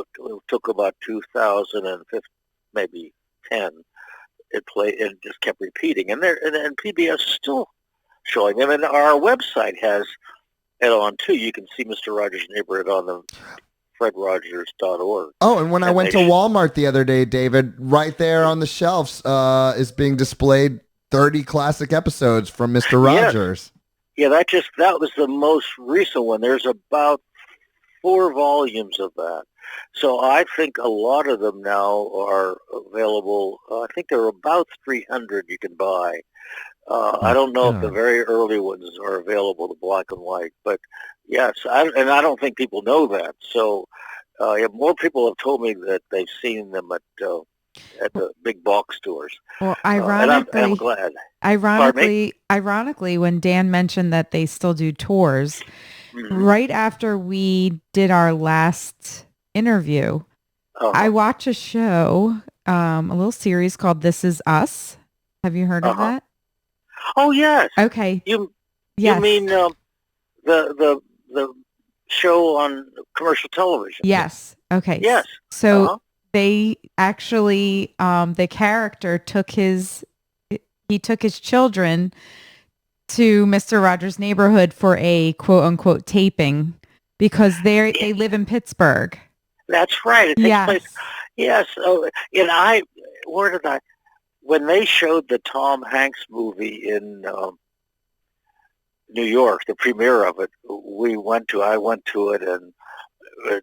S5: took about 2005, maybe 10. It played and just kept repeating, and PBS is still showing them, and our website has it on too. You can see Mr. Rogers' Neighborhood on the fredrogers.org.
S3: Oh, and when I went to Walmart the other day, David, right there on the shelves is being displayed 30 classic episodes from Mr. Rogers.
S5: Yeah, that was the most recent one. There's about 4 volumes of that. So I think a lot of them now are available. I think there are about 300 you can buy. I don't know if the very early ones are available, the black and white, but Yes, and I don't think people know that. So more people have told me that they've seen them at the big box stores.
S4: Well,
S5: And I'm glad.
S4: Ironically, when Dan mentioned that they still do tours,
S5: Mm-hmm.
S4: right after we did our last interview, I watch a show, a little series called This Is Us. Have you heard of that?
S5: Oh, yes.
S4: Okay.
S5: You mean the show on commercial television?
S4: Yes. Okay.
S5: Yes.
S4: So they actually, the character took his children to Mr. Rogers' Neighborhood for a quote unquote taping because they live in Pittsburgh.
S5: That's right. It takes place. Yes. Oh, and when they showed the Tom Hanks movie in New York, the premiere of it, I went to it, and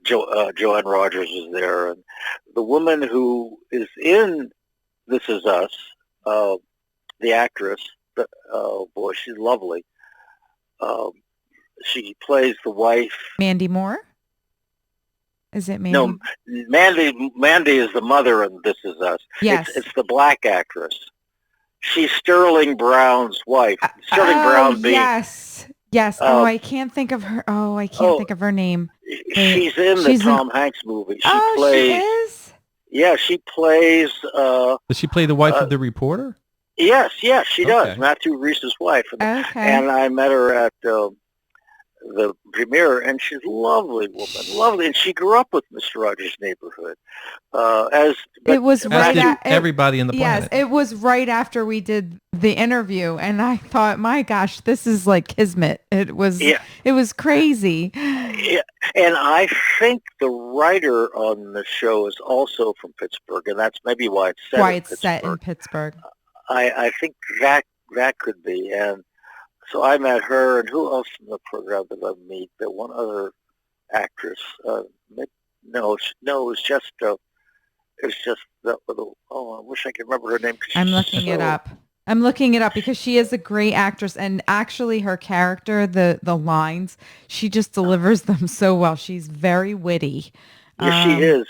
S5: Joanne Rogers was there, and the woman who is in This Is Us, the actress, boy, she's lovely. She plays the wife.
S4: Mandy Moore? Is it Mandy?
S5: No, Mandy is the mother in This Is Us.
S4: Yes.
S5: It's the black actress. She's Sterling Brown's wife. Sterling Brown being...
S4: Yes. I can't think of her. Think of her name.
S5: She's in the Tom Hanks movie. She is? Yeah, she plays...
S2: Does she play the wife of the reporter?
S5: Yes, she does. Matthew Reese's wife. And I met her at the premiere, and she's a lovely woman, lovely. And she grew up with Mr. Rogers' Neighborhood.
S2: Everybody in the planet.
S4: Yes, it was right after we did the interview, and I thought, my gosh, this is like kismet. It was crazy.
S5: Yeah, and I think the writer on the show is also from Pittsburgh, and that's maybe why it's set in
S4: Pittsburgh.
S5: I think that could be. And so I met her, and who else in the program did I meet? The one other actress. No, it was just that little. Oh, I wish I could remember her name.
S4: I'm looking it up. I'm looking it up because she is a great actress, and actually her character, the lines, she just delivers them so well. She's very witty.
S5: Yes, she is,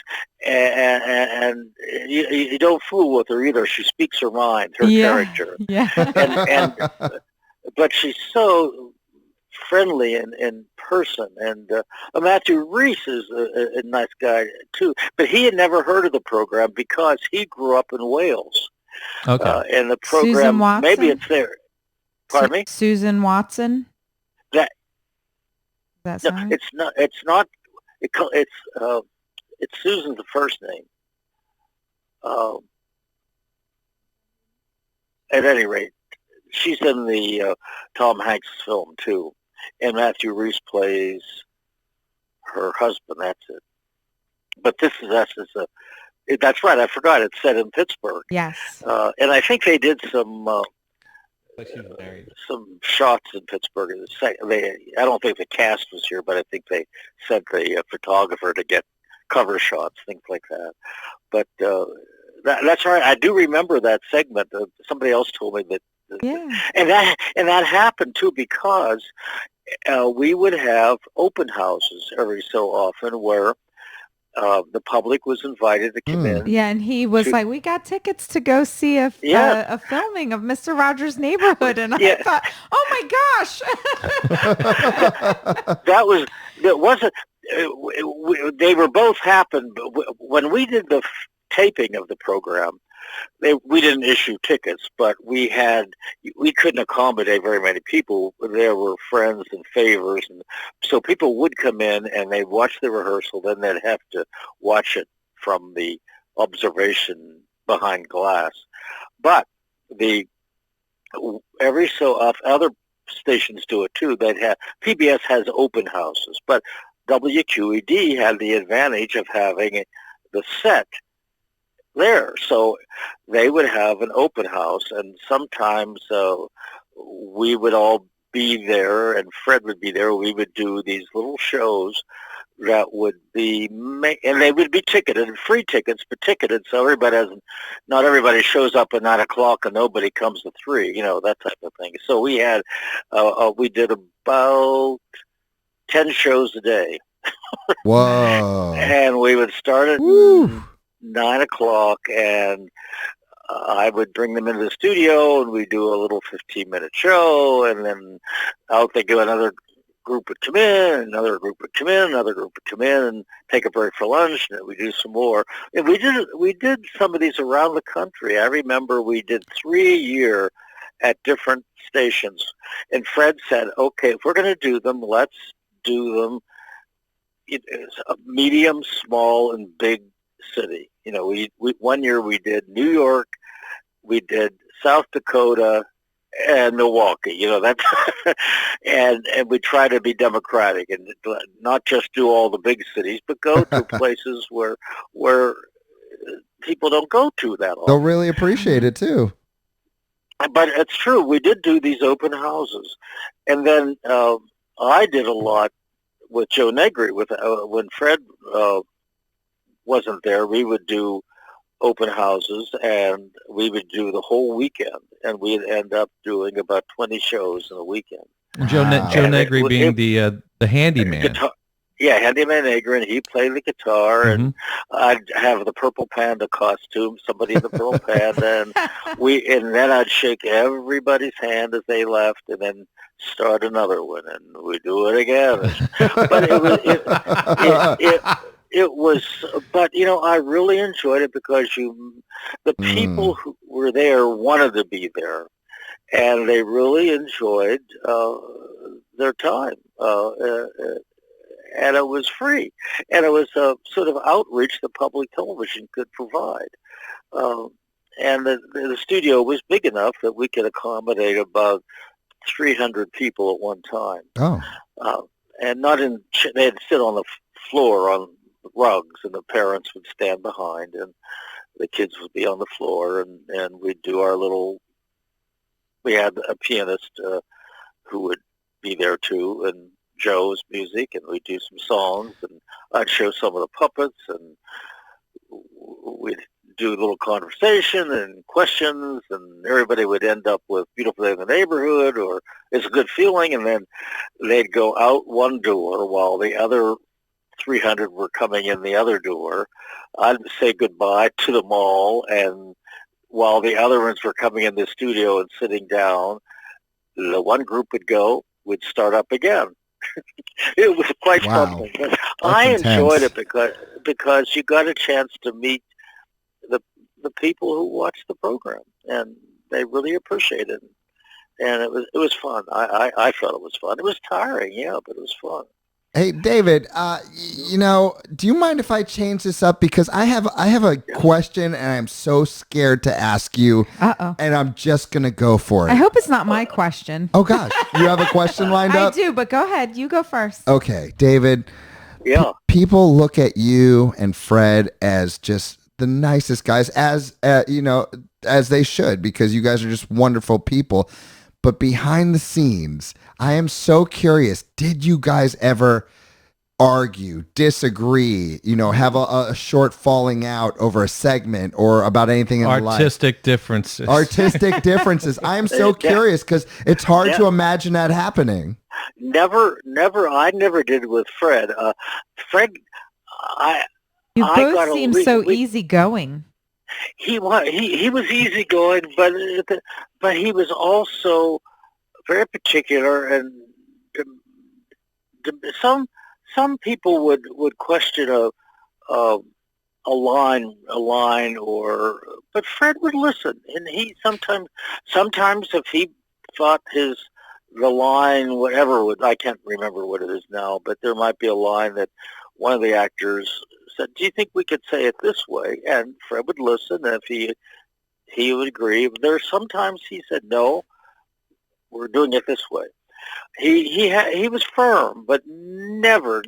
S5: and you don't fool with her either. She speaks her mind, her character.
S4: Yeah.
S5: But she's so friendly in person. And Matthew Reese is a nice guy too. But he had never heard of the program because he grew up in Wales.
S2: Okay.
S5: And the program, maybe it's there. Pardon me?
S4: Susan Watson.
S5: It's not. It's Susan's the first name. At any rate, she's in the Tom Hanks film too, and Matthew Reese plays her husband. That's it. But This Is Us that's right. I forgot. It's set in Pittsburgh.
S4: Yes.
S5: And I think they did some shots in Pittsburgh. I don't think the cast was here, but I think they sent the photographer to get cover shots, things like that. But that's right. I do remember that segment. Somebody else told me that. And that happened too because we would have open houses every so often where the public was invited to come in.
S4: Yeah, and he was like, "We got tickets to go see a filming of Mr. Rogers' Neighborhood," and I thought, "Oh my gosh!"
S5: They were both happened. But when we did the taping of the program, we didn't issue tickets, but we couldn't accommodate very many people. There were friends and favors, and so people would come in and they'd watch the rehearsal. Then they'd have to watch it from the observation behind glass. But every so often, other stations do it too. PBS has open houses, but WQED had the advantage of having the set there, so they would have an open house, and sometimes we would all be there, and Fred would be there. We would do these little shows that would be, and they would be ticketed, free tickets, but ticketed, so not everybody shows up at 9 o'clock and nobody comes at 3, that type of thing. So we did about 10 shows a day.
S3: Whoa.
S5: And we would start at
S3: Woo.
S5: 9 o'clock, and I would bring them into the studio, and we'd do a little 15-minute show, and then out they go, another group would come in, another group would come in, another group would come in, and take a break for lunch, and then we do some more. And we did some of these around the country. I remember we did 3 a year at different stations, and Fred said, okay, if we're going to do them, let's do them a medium, small, and big city. You know, we 1 year we did New York, we did South Dakota, and Milwaukee. You know, that's and we try to be democratic and not just do all the big cities, but go to places where people don't go to that often.
S3: They'll really appreciate it too.
S5: But it's true. We did do these open houses, and then I did a lot with Joe Negri. With when Fred wasn't there, we would do open houses, and we would do the whole weekend, and we'd end up doing about 20 shows in a weekend.
S2: And Joe Negri being the handyman.
S5: Guitar, yeah, handyman Negri, and he played the guitar, and I'd have the Purple Panda costume, somebody in the Purple Panda, and then I'd shake everybody's hand as they left, and then start another one, and we do it again. But it was, but you know, I really enjoyed it because the people who were there wanted to be there, and they really enjoyed their time, and it was free, and it was a sort of outreach that public television could provide, and the studio was big enough that we could accommodate about 300 people at one time. And not in, they'd sit on the floor on rugs, and the parents would stand behind, and the kids would be on the floor, and we'd do our little, we had a pianist who would be there too, and Joe's music, and we'd do some songs, and I'd show some of the puppets, and we'd do a little conversation and questions, and everybody would end up with Beautiful Day in the Neighborhood or It's a Good Feeling, and then they'd go out one door while the other 300 were coming in the other door. I'd say goodbye to them all, and while the other ones were coming in the studio and sitting down, the one group would go, we'd start up again. It was quite something. I enjoyed it because you got a chance to meet the people who watched the program, and they really appreciated it. And it was fun. I felt it was fun. It was tiring, yeah, but it was fun.
S3: Hey, David, you know, do you mind if I change this up? Because I have a question, and I'm so scared to ask you. And I'm just going to go for it.
S4: I hope it's not my question.
S3: Oh, gosh. You have a question lined up?
S4: I do, but go ahead. You go first.
S3: Okay, David.
S5: Yeah.
S3: People look at you and Fred as just the nicest guys, as you know, as they should, because you guys are just wonderful people. But behind the scenes, I am so curious, did you guys ever argue, disagree, you know, have a short falling out over a segment or about anything in life?
S2: Artistic differences.
S3: I am so curious because it's hard to imagine that happening.
S5: Never. I never did with Fred. Fred,
S4: You both seem so easygoing.
S5: He was easygoing, but he was also very particular, and some people would question a line, but Fred would listen, and he sometimes if he thought the line, whatever, I can't remember what it is now, but there might be a line that one of the actors said, do you think we could say it this way? And Fred would listen, and if he would agree. Sometimes he said, no, we're doing it this way. He was firm, but never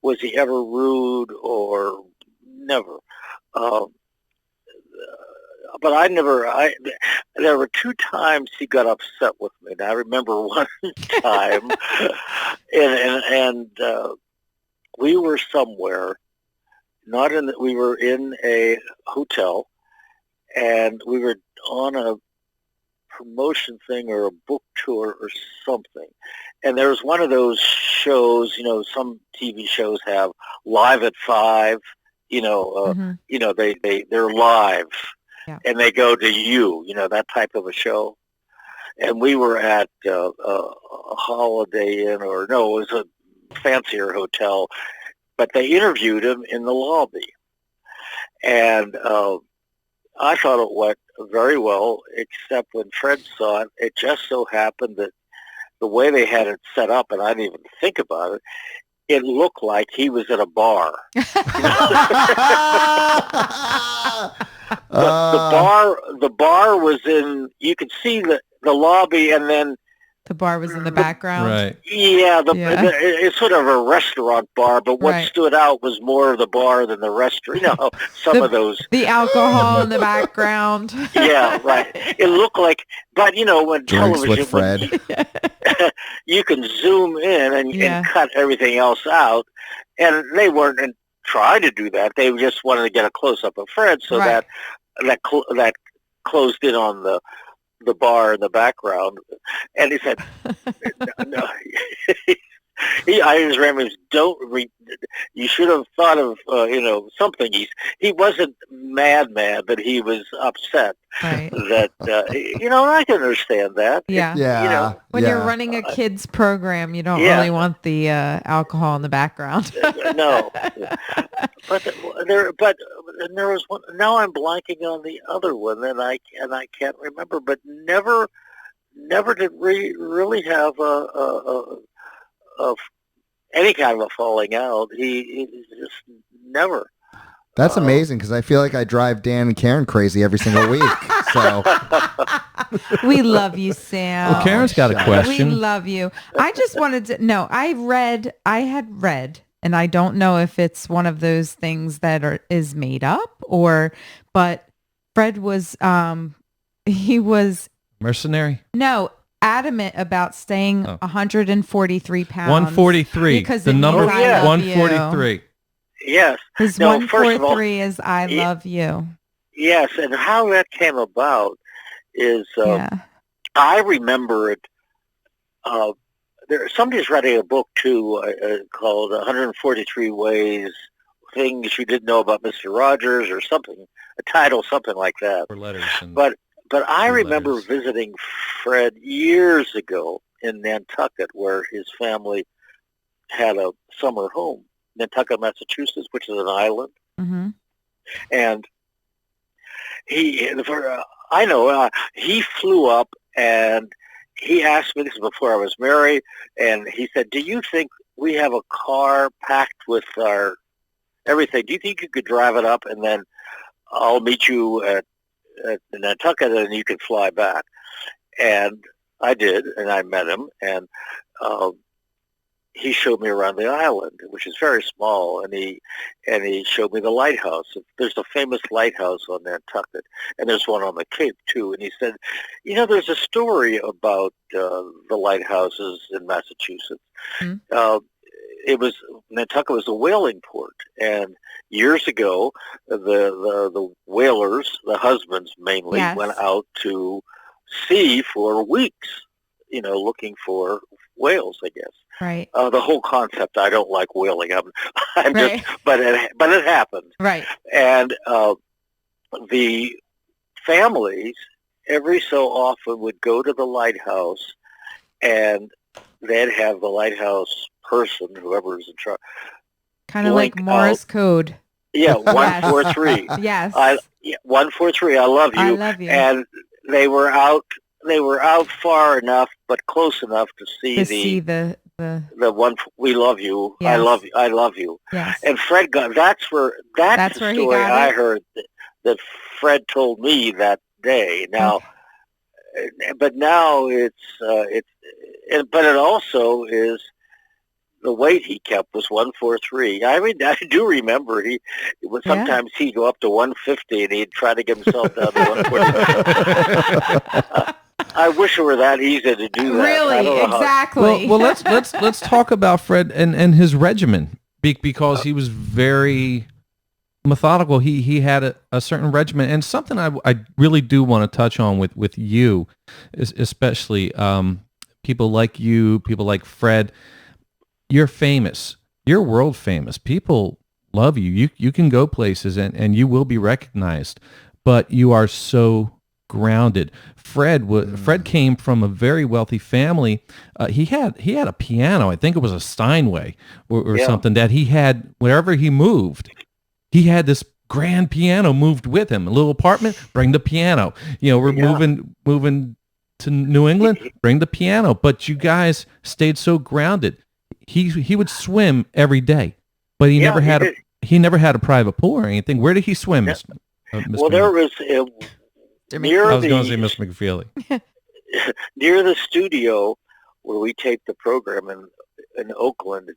S5: was he ever rude, or never. But there were 2 times he got upset with me. And I remember one time, and we were somewhere, we were in a hotel, and we were on a promotion thing or a book tour or something. And there was one of those shows, some TV shows have Live at 5, they're live, and they go to that type of a show. And we were at a Holiday Inn, it was a fancier hotel, but they interviewed him in the lobby. And I thought it went very well, except when Fred saw it, it just so happened that the way they had it set up, and I didn't even think about it, it looked like he was at a bar. The bar was in, you could see the lobby, and then
S4: the bar was in the background.
S2: Right.
S5: Yeah, it's sort of a restaurant bar, but what stood out was more of the bar than the restaurant. Of those.
S4: The alcohol in the background.
S5: Yeah, right. It looked like, but when
S3: Drinks
S5: television,
S3: with Fred.
S5: you can zoom in and cut everything else out, and they weren't trying to do that. They just wanted to get a close-up of Fred, so that closed in on the bar in the background. And he said, no. I just remember, you should have thought of, something. He wasn't mad, but he was upset.
S4: Right.
S5: That, I can understand that.
S4: Yeah. When you're running a kids program, you don't really want the alcohol in the background.
S5: No. But there was one. Now I'm blanking on the other one, and I can't remember. But never did we really have any kind of a falling out. He just never.
S3: That's amazing, because I feel like I drive Dan and Karen crazy every single week. So
S4: we love you, Sam.
S2: Well, Karen's got a question.
S4: We love you. I just wanted to know. I had read, and I don't know if it's one of those things that is made up but Fred was he was
S2: mercenary.
S4: No. Adamant about staying 143 pounds.
S2: 143.
S4: Because
S2: the number
S4: 143.
S5: Yes.
S4: His 143 is I love you.
S5: Yes, and how that came about is I remember it. Somebody's writing a book too called 143 Ways, Things You Didn't Know About Mr. Rogers, or something, a title, something like that.
S2: Or letters.
S5: But I remember visiting Fred years ago in Nantucket, where his family had a summer home, Nantucket, Massachusetts, which is an island.
S4: Mm-hmm.
S5: And he flew up, and he asked me, this is before I was married, and he said, do you think we have a car packed with our everything? Do you think you could drive it up, and then I'll meet you at Nantucket, and you could fly back? And I did, and I met him, and he showed me around the island, which is very small, and he showed me the lighthouse. There's a famous lighthouse on Nantucket, and there's one on the Cape too. And he said, there's a story about the lighthouses in Massachusetts.
S4: Mm-hmm.
S5: Nantucket was a whaling port, and years ago, the whalers, the husbands mainly, went out to sea for weeks, looking for whales, I guess.
S4: Right.
S5: The whole concept, I don't like whaling. I'm
S4: right.
S5: just, but it happened.
S4: Right.
S5: And the families every so often would go to the lighthouse, and they'd have the lighthouse person, whoever is in charge,
S4: kind of like Morse code.
S5: Yeah, 143.
S4: Yes.
S5: 143. I love you.
S4: I love you.
S5: And they were out far enough, but close enough to see the one. We love you.
S4: Yes.
S5: I love you.
S4: Yes.
S5: And Fred got. That's the story I heard that Fred told me that day. Now, but now but it also is. The weight he kept was 143. I mean, I do remember sometimes he'd go up to 150, and he'd try to get himself down to 140. I wish it were that easy to do that.
S4: Really, exactly.
S2: Well, let's talk about Fred and his regimen, because he was very methodical. He had a certain regimen, and something I really do want to touch on with you, especially people like you, people like Fred. You're famous. You're world famous. People love you. You can go places and you will be recognized, but you are so grounded. Fred came from a very wealthy family. He had a piano. I think it was a Steinway or something that he had wherever he moved. He had this grand piano moved with him. A little apartment, bring the piano. We're moving to New England, bring the piano. But you guys stayed so grounded. He would swim every day, but he never had a private pool or anything. Where did he swim, Mr.
S5: Well, there was near
S2: I was going to say Mr. McFeely.
S5: Near the studio where we taped the program in Oakland.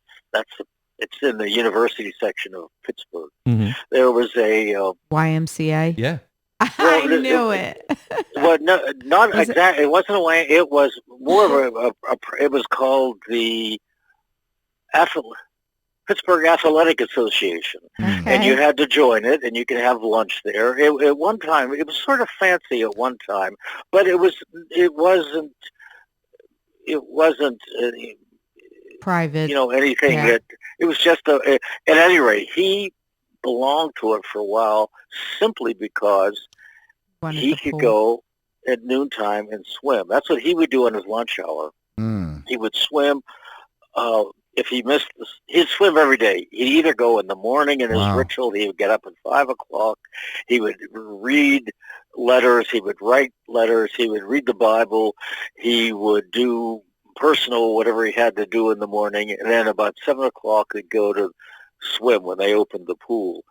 S5: It's in the university section of Pittsburgh.
S2: Mm-hmm.
S5: There was a
S4: YMCA.
S2: Yeah.
S4: I knew it.
S5: Well, no, not exactly. It wasn't a way. It was more of it was called the Pittsburgh Athletic Association, and you had to join it, and you could have lunch there. At one time, it was sort of fancy at one time, but it wasn't
S4: private.
S5: Anything that it was just at any rate, he belonged to it for a while simply because he could go at noontime and swim. That's what he would do on his lunch hour. He would swim. If he missed, he'd swim every day. He'd either go in the morning in his ritual. He would get up at 5 o'clock. He would read letters. He would write letters. He would read the Bible. He would do personal, whatever he had to do in the morning. And then about 7 o'clock, he'd go to swim when they opened the pool.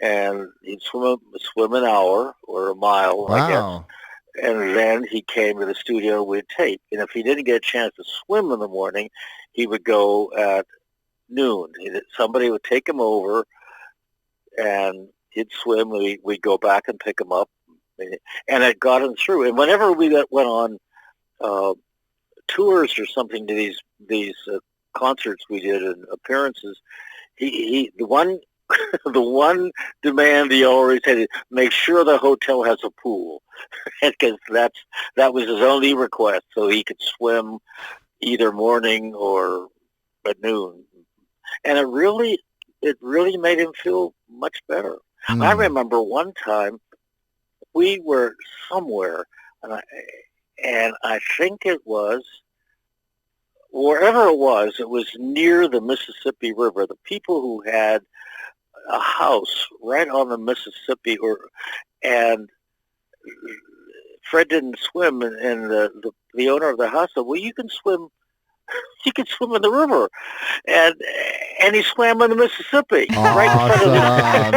S5: And he'd swim an hour or a mile, I guess. And then he came to the studio with tape. And if he didn't get a chance to swim in the morning, he would go at noon. Somebody would take him over, and he'd swim. We'd go back and pick him up. And it got him through. And whenever we went on tours or something to these concerts we did and appearances, the one demand he always had is make sure the hotel has a pool, because that was his only request, so he could swim either morning or at noon. And it really made him feel much better. I remember one time we were somewhere, and I think it was wherever it was near the Mississippi River. The people who had a house right on the Mississippi, and Fred didn't swim, and the owner of the house said, "Well, you can swim in the river," and he swam in the Mississippi.
S3: Awesome.
S5: Right in front of the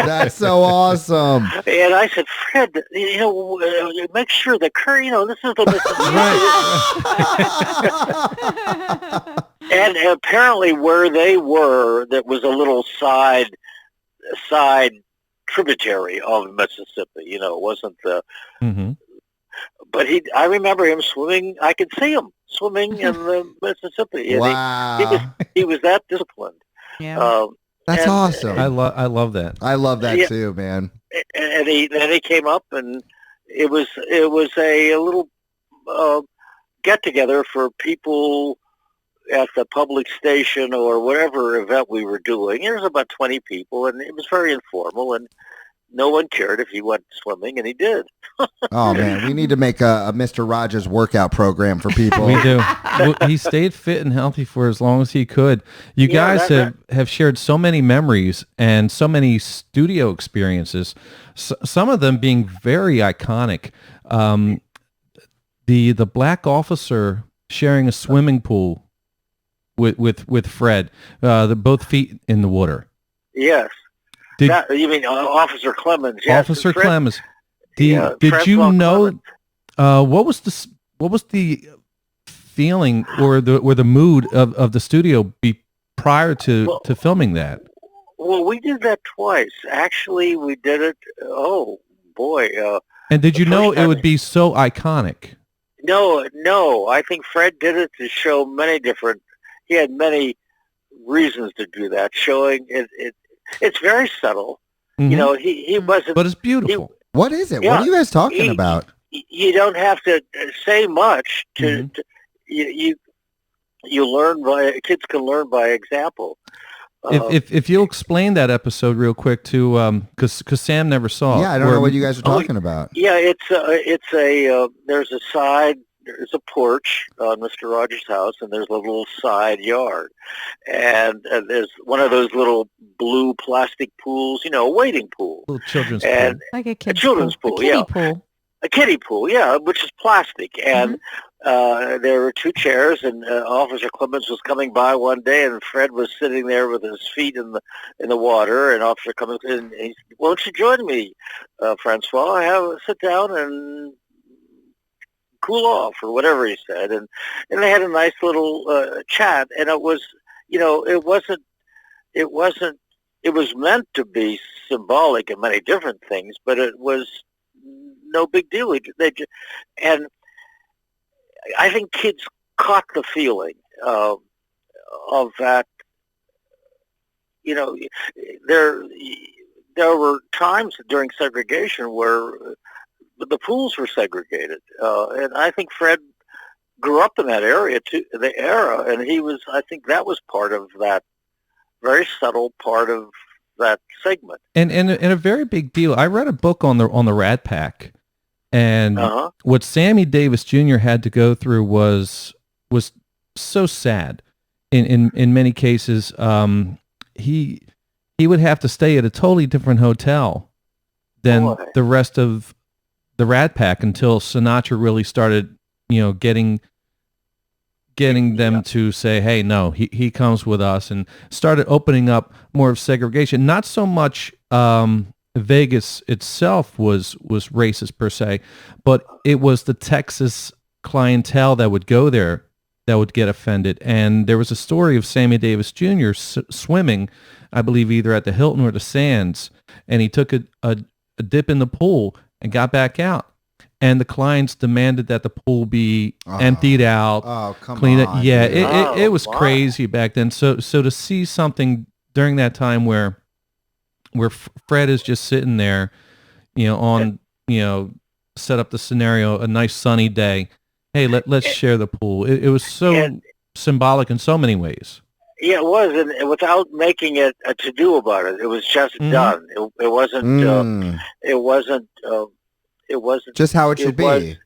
S3: That's so awesome.
S5: And I said, "Fred, make sure the current, this is the Mississippi." And apparently, where they were, that was a little side tributary of Mississippi. It wasn't the.
S2: Mm-hmm.
S5: But I remember him swimming. I could see him swimming in the Mississippi. And
S3: wow.
S5: He was that disciplined.
S4: Yeah.
S3: That's awesome.
S2: I love that.
S3: I love that too, man.
S5: And he came up, and it was a little get together for people at the public station or whatever event we were doing. There was about 20 people, and it was very informal, and no one cared if he went swimming, and he did.
S3: Oh, man, we need to make a Mr. Rogers workout program for people.
S2: We do. He stayed fit and healthy for as long as he could. You guys have shared so many memories and so many studio experiences, some of them being very iconic. The black officer sharing a swimming pool with Fred, both feet in the water.
S5: Yes. You mean Officer Clemens? Yes.
S2: Officer Clemens. Did you know what was the feeling or the mood of the studio prior to filming that?
S5: Well, we did that twice. Actually, we did it. Oh boy!
S2: And did you know it would be so iconic?
S5: No. I think Fred did it to show many different. He had many reasons to do that, showing it. It's very subtle. Mm-hmm. He wasn't.
S2: But it's beautiful.
S3: What is it? What are you guys talking about?
S5: You don't have to say much to you learn kids can learn by example.
S2: If you'll explain that episode real quick to because Sam never saw it.
S3: Yeah, I don't know what you guys are talking about.
S5: Yeah, there's a porch on Mr. Rogers' house, and there's a little side yard, and there's one of those little blue plastic pools, a wading pool,
S2: little children's pool,
S4: like a
S5: children's pool,
S4: pool.
S5: A kiddie pool, yeah, which is plastic. And there were two chairs, and Officer Clemens was coming by one day, and Fred was sitting there with his feet in the water, and Officer Clemens, and he said, "Won't you join me, Francois? Sit down and cool off," or whatever he said. And they had a nice little chat, and it was, it was meant to be symbolic of many different things, but it was no big deal. And I think kids caught the feeling of that. There were times during segregation where the pools were segregated, and I think Fred grew up in that area too, the era, and I think that was part of that, very subtle part of that segment.
S2: And a very big deal. I read a book on the Rat Pack. And what Sammy Davis Jr. had to go through was so sad. In many cases, he would have to stay at a totally different hotel than the rest of the Rat Pack until Sinatra really started, getting them to say, "Hey, no, he comes with us," and started opening up more of segregation. Not so much. Vegas itself was racist per se, but it was the Texas clientele that would go there that would get offended. And there was a story of Sammy Davis Jr. Swimming, I believe either at the Hilton or the Sands, and he took a dip in the pool and got back out. And the clients demanded that the pool be emptied out, cleaned up. Yeah, it was crazy back then. So to see something during that time where Fred is just sitting there, set up the scenario, a nice sunny day. Hey, let's share the pool. It was so symbolic in so many ways.
S5: Yeah, it was, and without making it a to-do about it, it was just done. It wasn't. It wasn't. It wasn't
S3: just how it should be.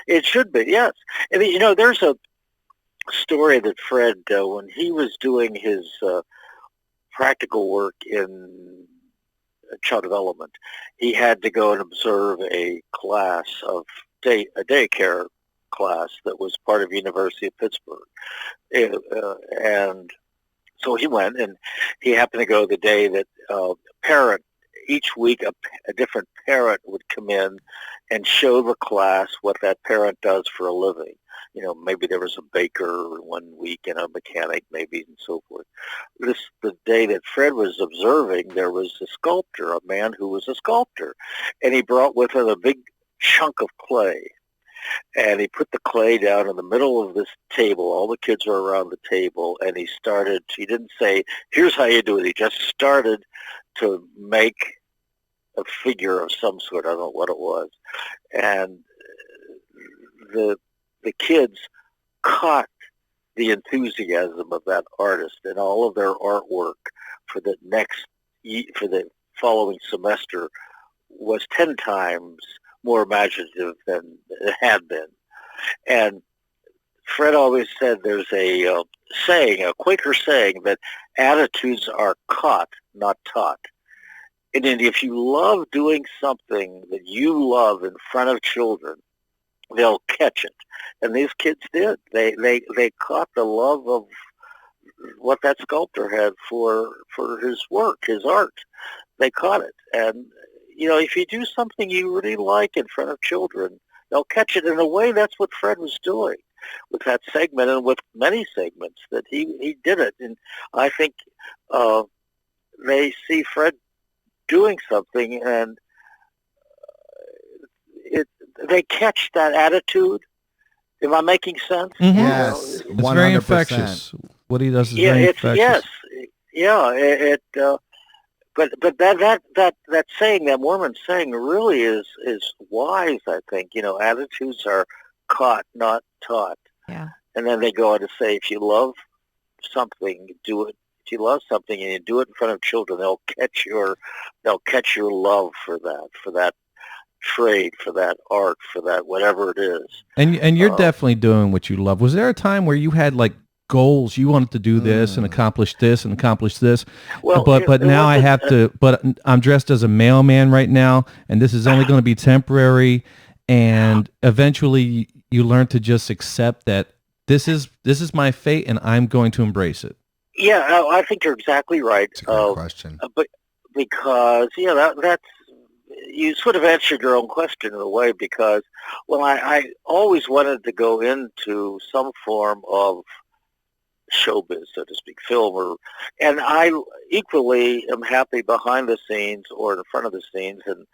S5: It should be, yes. And there's a story that Fred, when he was doing his practical work in child development, he had to go and observe a class of a daycare class that was part of University of Pittsburgh, and so he went, and he happened to go the day that parent each week a different parent would come in and show the class what that parent does for a living. Maybe there was a baker one week and a mechanic maybe, and so forth. The day that Fred was observing, there was a sculptor, a man who was a sculptor, and he brought with him a big chunk of clay. And he put the clay down in the middle of this table. All the kids were around the table, and he didn't say, "Here's how you do it." He just started to make a figure of some sort. I don't know what it was. And the kids caught the enthusiasm of that artist, and all of their artwork for the following semester was 10 times more imaginative than it had been. And Fred always said there's a Quaker saying, that attitudes are caught, not taught. And if you love doing something that you love in front of children, they'll catch it. And these kids did. They caught the love of what that sculptor had for his work, his art. They caught it. And, if you do something you really like in front of children, they'll catch it. In a way, that's what Fred was doing with that segment, and with many segments that he did it. And I think they see Fred doing something, and they catch that attitude. Am I making sense?
S2: Mm-hmm.
S3: Yes,
S2: it's 100%. Very infectious. What he does is very infectious.
S5: Yes, yeah. But that saying, that Mormon saying, really is wise. I think attitudes are caught, not taught.
S4: Yeah.
S5: And then they go on to say, if you love something, do it. If you love something and you do it in front of children, they'll catch your love for that trade, for that art, for that whatever it is.
S2: And you're definitely doing what you love. Was there a time where you had like goals, you wanted to do this and accomplish this and accomplish this,
S5: well,
S2: but now I have to, but I'm dressed as a mailman right now, and this is only going to be temporary, and eventually you learn to just accept that this is my fate and I'm going to embrace it?
S5: Yeah, I think you're exactly right.
S3: That's a good question.
S5: But because that's, you sort of answered your own question in a way, because I always wanted to go into some form of showbiz, so to speak, film, and I equally am happy behind the scenes or in front of the scenes, and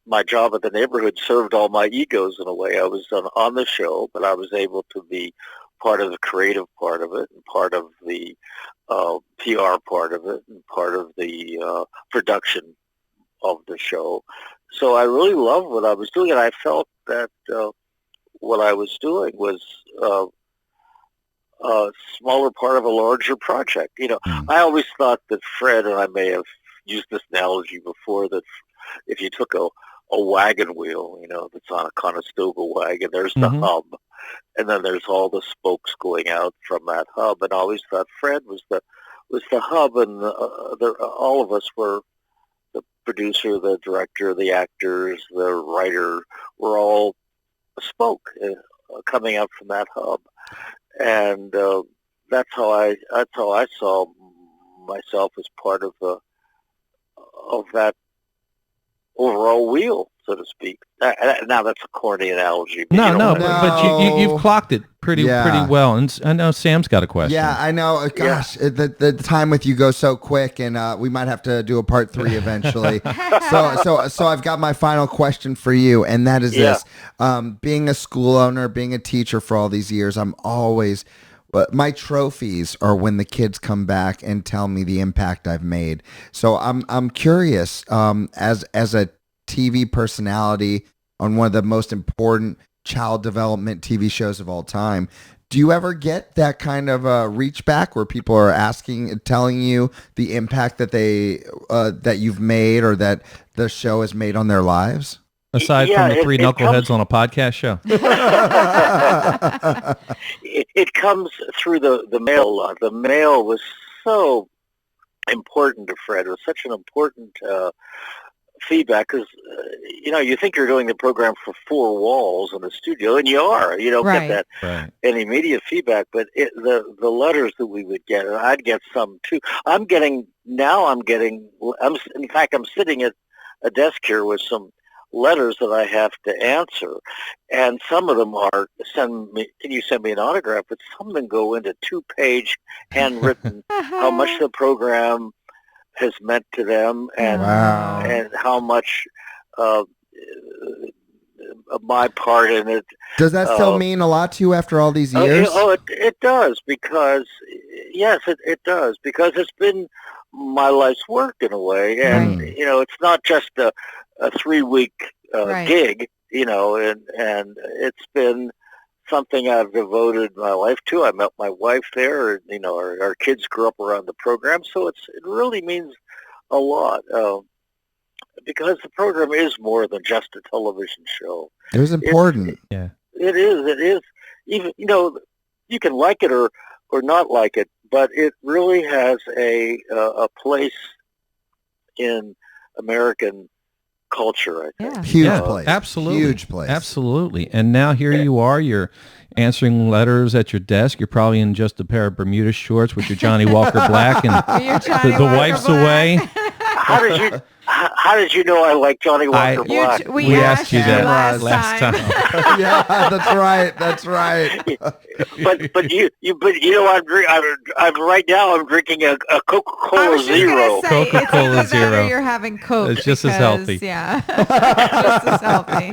S5: my job at the neighborhood served all my egos in a way. I was on the show, but I was able to be part of the creative part of it, and part of the PR part of it, and part of the production of the show. So I really loved what I was doing, and I felt that what I was doing was a smaller part of a larger project. I always thought that Fred, and I may have used this analogy before, that if you took a wagon wheel, that's on a Conestoga wagon, there's the hub, and then there's all the spokes going out from that hub. And I always thought Fred was the hub, and all of us were the producer, the director, the actors, the writer, were all a spoke coming up from that hub. And that's how I saw myself as part of that overall wheel, so to speak. Now that's a corny analogy.
S2: But you've clocked it pretty well. And I know Sam's got a question.
S3: Yeah, I know. Gosh, the time with you goes so quick, and we might have to do a part 3 eventually. So I've got my final question for you, and that is this: being a school owner, being a teacher for all these years, but my trophies are when the kids come back and tell me the impact I've made. So I'm curious, as a TV personality on one of the most important child development TV shows of all time, do you ever get that kind of reach back where people are telling you the impact that that you've made, or that the show has made on their lives?
S2: Aside from the three knuckleheads on a podcast show.
S5: It comes through the mail. The mail was so important to Fred. It was such an important feedback, because you think you're doing the program for 4 walls in the studio, and you are. You don't get that any immediate feedback, but the letters that we would get, and I'd get some too. I'm sitting at a desk here with some letters that I have to answer, and some of them are, can you send me an autograph, but some of them go into 2-page handwritten how much the program has meant to them, and and how much my part in it.
S3: Does that still mean a lot to you after all these years?
S5: It does, because yes, it does, because it's been my life's work in a way, and it's not just a 3-week gig, and it's been something I've devoted my life to. I met my wife there, and our kids grew up around the program, so it really means a lot, because the program is more than just a television show.
S3: It was important.
S5: It is. Even you can like it or not like it, but it really has a place in American culture, I think.
S3: Huge place.
S2: Absolutely.
S3: Huge place.
S2: Absolutely. And now here you are, you're answering letters at your desk. You're probably in just a pair of Bermuda shorts with your Johnny Walker Black, and the wife's away.
S5: How did you know I like Johnny Walker Black?
S2: We asked you that last time.
S3: Yeah, that's right.
S5: I'm right now. I'm drinking a Coca-Cola Zero.
S2: Coca-Cola Zero.
S4: You're having Coke.
S2: It's just as healthy.
S4: Yeah, just as healthy.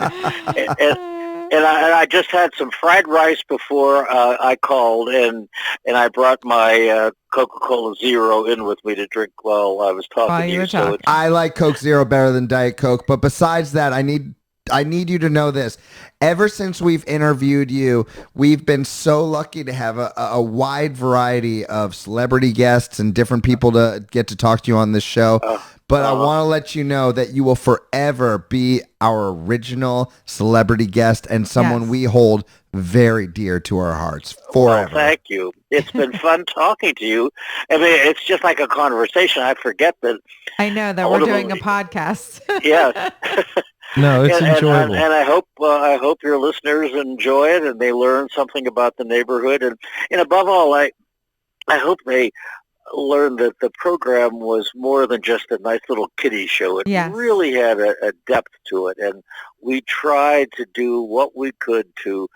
S5: I just had some fried rice before I called, and I brought my Coca-Cola Zero in with me to drink while I was talking to you. So
S3: I like Coke Zero better than Diet Coke, but besides that, I need you to know this. Ever since we've interviewed you, we've been so lucky to have a wide variety of celebrity guests and different people to get to talk to you on this show. But I want to let you know that you will forever be our original celebrity guest and someone we hold very dear to our hearts forever.
S5: Well, thank you. It's been fun talking to you. I mean, it's just like a conversation. I forget that.
S4: I know that we're doing a podcast.
S5: Yes.
S2: No, it's enjoyable.
S5: And I hope your listeners enjoy it and they learn something about the neighborhood. And above all, I hope they learned that the program was more than just a nice little kiddie show. It really had a depth to it, and we tried to do what we could to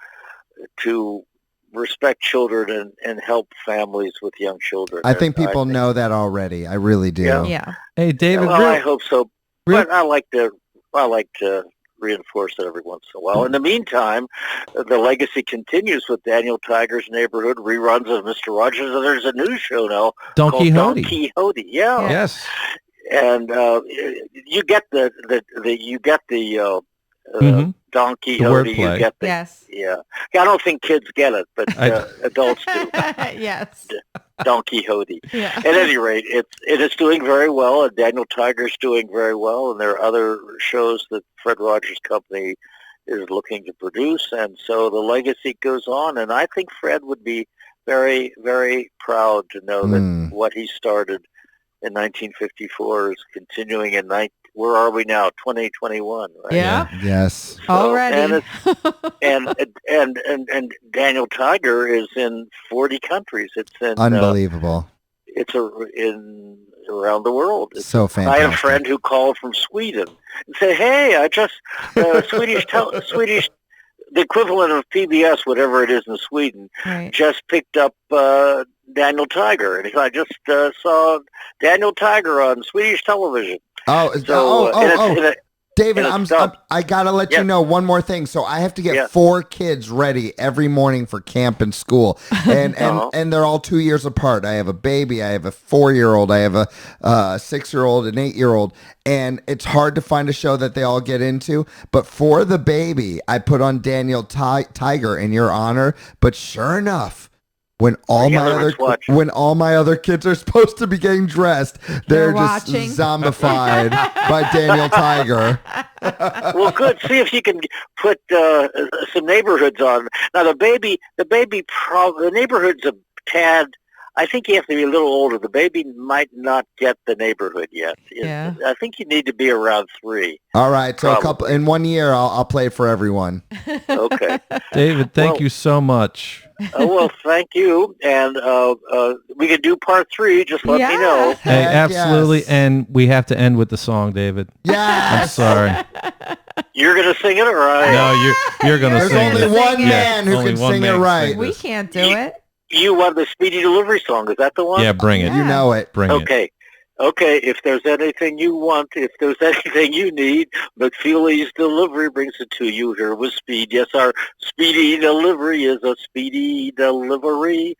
S5: respect children and help families with young children.
S3: I think people know that already. I really do.
S4: Yeah.
S2: Hey, David.
S5: Well, I hope so. But I like to reinforce it every once in a while. In the meantime, the legacy continues with Daniel Tiger's Neighborhood, reruns of Mr. Rogers, and there's a new show now
S2: Don
S5: called
S2: Quixote.
S5: Don Quixote. Yeah.
S2: Yes.
S5: And you get the Don Quixote. You get the yeah. I don't think kids get it, but adults do.
S4: Yes.
S5: Don Quixote.
S4: Yeah.
S5: At any rate, it is doing very well, and Daniel Tiger's doing very well, and there are other shows that Fred Rogers' company is looking to produce, and so the legacy goes on, and I think Fred would be very, very proud to know that what he started in 1954 is continuing in where are we now? 2021, right?
S4: Yeah.
S3: Yes.
S5: So,
S4: Already.
S5: And Daniel Tiger is in 40 countries. It's in
S3: unbelievable.
S5: It's in around the world. It's
S3: so fantastic.
S5: I had a friend who called from Sweden and said, "Hey, I just Swedish, the equivalent of PBS, whatever it is in Sweden, just picked up Daniel Tiger, and I just saw Daniel Tiger on Swedish television."
S3: David, I gotta let you know one more thing. So I have to get 4 kids ready every morning for camp and school, and they're all 2 years apart. I have a baby, I have a 4-year-old, I have a 6-year-old, an 8-year-old, and it's hard to find a show that they all get into. But for the baby, I put on Daniel Tiger in your honor. But sure enough, when all my other kids are supposed to be getting dressed, they're just zombified by Daniel Tiger.
S5: Well, good. See if you can put some neighborhoods on. Now, the neighborhood's a tad. I think you have to be a little older. The baby might not get the neighborhood yet.
S4: Yeah.
S5: I think you need to be around 3.
S3: All right. So in 1 year, I'll play for everyone.
S5: Okay.
S2: David, thank you so much.
S5: Well, thank you. And we can do part 3. Just let me know.
S2: Hey, absolutely. Yes. And we have to end with the song, David.
S3: Yeah.
S2: I'm sorry.
S5: You're going to sing it, or I?
S2: No, you're going to sing it.
S3: There's only one man who can sing it right.
S4: We can't do it.
S5: You want the Speedy Delivery song. Is that the one?
S2: Yeah, bring it.
S3: You know it.
S2: Bring it.
S5: Okay, if there's anything you want, if there's anything you need, McFeely's Delivery brings it to you here with speed. Yes, our Speedy Delivery is a speedy delivery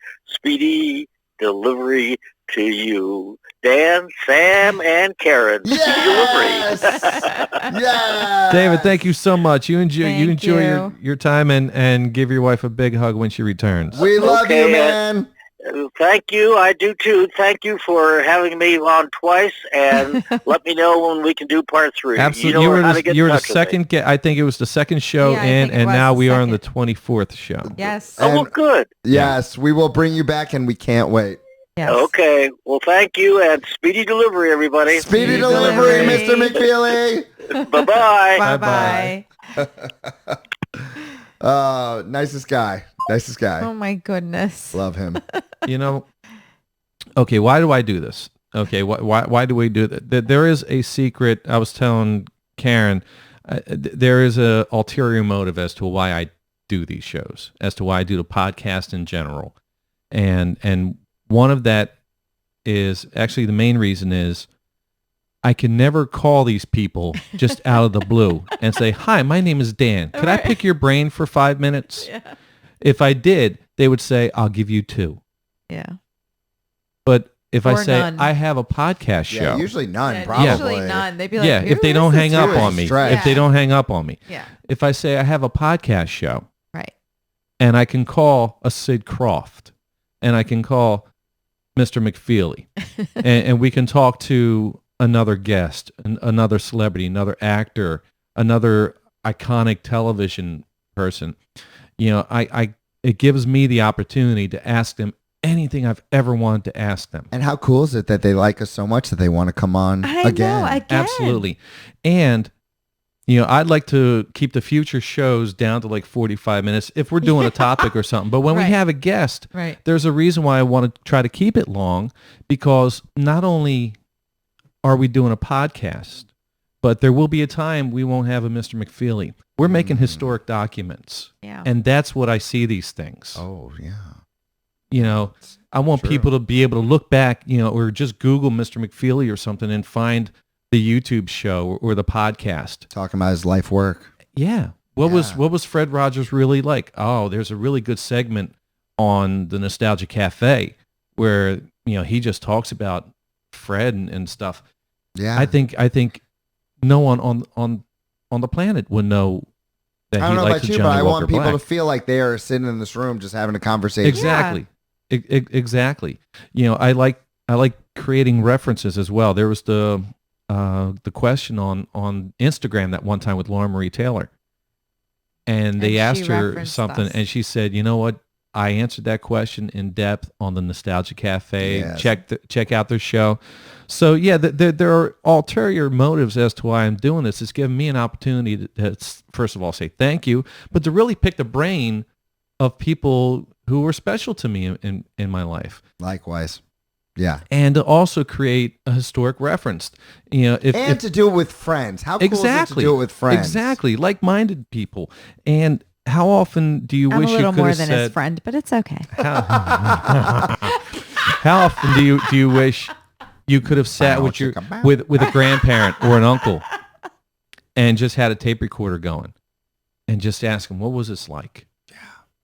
S5: to you. Dan, Sam, and Karen.
S3: Yes! Yeah.
S2: David, thank you so much. You enjoy your time and give your wife a big hug when she returns.
S3: We love you, man.
S5: Thank you. I do too. Thank you for having me on twice, and let me know when we can do part 3.
S2: Absolutely. You were the second. I think it was the second show in, and now we are on the 24th show.
S4: Yes.
S5: Well, good.
S3: Yes, we will bring you back, and we can't wait.
S4: Yes.
S5: Okay. Well, thank you, and Speedy Delivery, everybody.
S3: Speedy delivery, Mr. McFeely.
S5: Bye-bye.
S4: Bye-bye.
S3: Nicest guy.
S4: Oh, my goodness.
S3: Love him.
S2: Okay, why do I do this? Okay, why do we do that? There is a secret. I was telling Karen, there is a ulterior motive as to why I do these shows, as to why I do the podcast in general. And one of that is, actually the main reason is, I can never call these people just out of the blue and say, "Hi, my name is Dan. Could I pick your brain for 5 minutes?"
S4: Yeah.
S2: If I did, they would say, "I'll give you 2."
S4: Yeah.
S2: But if I say
S4: none.
S2: I have a podcast show,
S3: Yeah, usually none,
S4: Yeah,
S3: probably.
S4: Usually none. They'd be like,
S2: yeah, if
S4: "Who
S2: they
S4: is
S2: don't
S4: this
S2: hang up
S4: guy?"
S2: on me,
S3: Right.
S2: if they don't hang up on me,
S4: Yeah.
S2: if I say I have a podcast show,
S4: Right.
S2: and I can call a Sid Croft, and I can call Mr. McFeely, and we can talk to another guest, another celebrity, another actor, another iconic television person. You know, it gives me the opportunity to ask them anything I've ever wanted to ask them.
S3: And how cool is it that they like us so much that they want to come on again?
S4: Know, again.
S2: Absolutely. And you know, I'd like to keep the future shows down to like 45 minutes if we're doing a topic or something. But when we
S4: Right.
S2: have a guest,
S4: Right.
S2: there's a reason why I want to try to keep it long, because not only are we doing a podcast, but there will be a time we won't have a Mr. McFeely. We're making historic documents.
S4: Yeah.
S2: And that's what I see these things.
S3: Oh, yeah.
S2: You know, I want
S3: True.
S2: people to be able to look back, you know, or just Google Mr. McFeely or something and find the YouTube show or the podcast.
S3: Talking about his life work.
S2: Yeah. What was Fred Rogers really like? Oh, there's a really good segment on the Nostalgia Cafe where, you know, he just talks about Fred and stuff.
S3: Yeah.
S2: I think no one on the planet would know that
S3: I
S2: he
S3: don't know
S2: liked
S3: about you,
S2: Johnny
S3: but I
S2: Walker
S3: want people
S2: Black.
S3: to feel like they are sitting in this room just having a conversation.
S2: Exactly. Exactly. You know, I like creating references as well. There was the question on Instagram that one time with Laura Marie Taylor, and they
S4: And
S2: asked
S4: she
S2: her
S4: referenced
S2: something,
S4: us.
S2: and she said, "You know what? I answered that question in depth on the Nostalgia Cafe.
S3: Yes.
S2: Check out their show." So yeah, there are ulterior motives as to why I'm doing this. It's giving me an opportunity to first of all say thank you, but to really pick the brain of people who were special to me in my life.
S3: Likewise. Yeah.
S2: And to also create a historic reference. You know, if
S3: to do it with friends. How cool
S2: exactly,
S3: is it to do it with friends?
S2: Exactly, like-minded people. And how often do you
S4: I'm
S2: wish
S4: a
S2: you
S4: little
S2: could
S4: more
S2: have
S4: than
S2: said?
S4: his friend, but it's okay.
S2: How often do you wish you could have sat with your with a grandparent or an uncle and just had a tape recorder going and just ask them, what was this like? Yeah.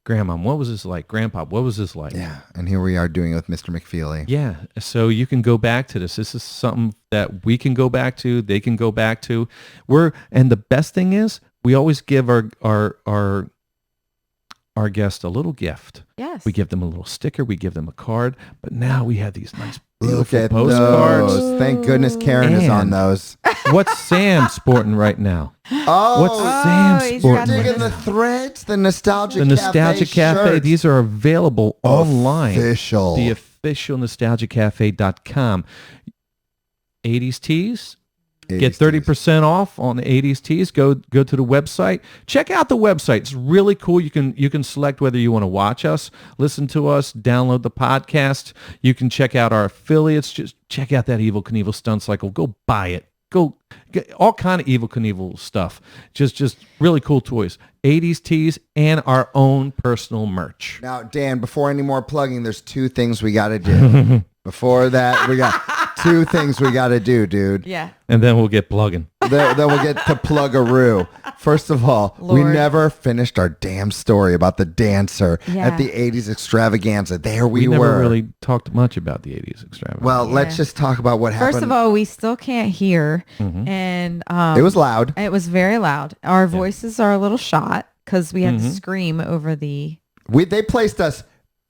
S2: Grandma, what was this like? Grandpa, what was this like?
S3: Yeah. And here we are doing it with Mr. McFeely.
S2: Yeah. So you can go back to this. This is something that we can go back to. They can go back to. And the best thing is we always give our guest a little gift.
S4: Yes.
S2: We give them a little sticker. We give them a card. But now we have these nice,
S3: Look
S2: beautiful
S3: at
S2: postcards.
S3: those. Thank goodness Karen is on
S2: And-
S3: those.
S2: What's Sam sporting right now?
S3: Oh,
S2: What's Sam
S4: he's
S2: sporting
S4: got
S2: right
S3: digging
S2: now?
S3: the threads, the Nostalgia
S2: The Nostalgia Cafe.
S3: shirts.
S2: These are available online.
S3: Official.
S2: The official nostalgiacafe.com. 80s tees. Get 30% off on the 80s tees. Go to the website. Check out the website. It's really cool. You can select whether you want to watch us, listen to us, download the podcast. You can check out our affiliates. Just check out that Evil Knievel Stunt Cycle. Go buy it. Go get all kind of Evil Knievel stuff. Just really cool toys. 80s tees and our own personal merch.
S3: Now, Dan, before any more plugging, there's two things we got to do. Before that, we got two things we got to do, dude.
S4: Yeah.
S2: And then we'll get plugging.
S3: Then we'll get to plug-a-roo. First of all, we
S4: Lord.
S3: never finished our damn story about the dancer
S4: Yeah.
S3: at the 80s extravaganza. There we
S2: never
S3: were.
S2: really talked much about the 80s extravaganza.
S3: Well, let's
S4: Yeah.
S3: just talk about what happened.
S4: First of all, we still can't hear,
S2: Mm-hmm.
S4: and
S3: it was loud.
S4: It was very loud. Our voices are a little shot because we had to scream over the
S3: They placed us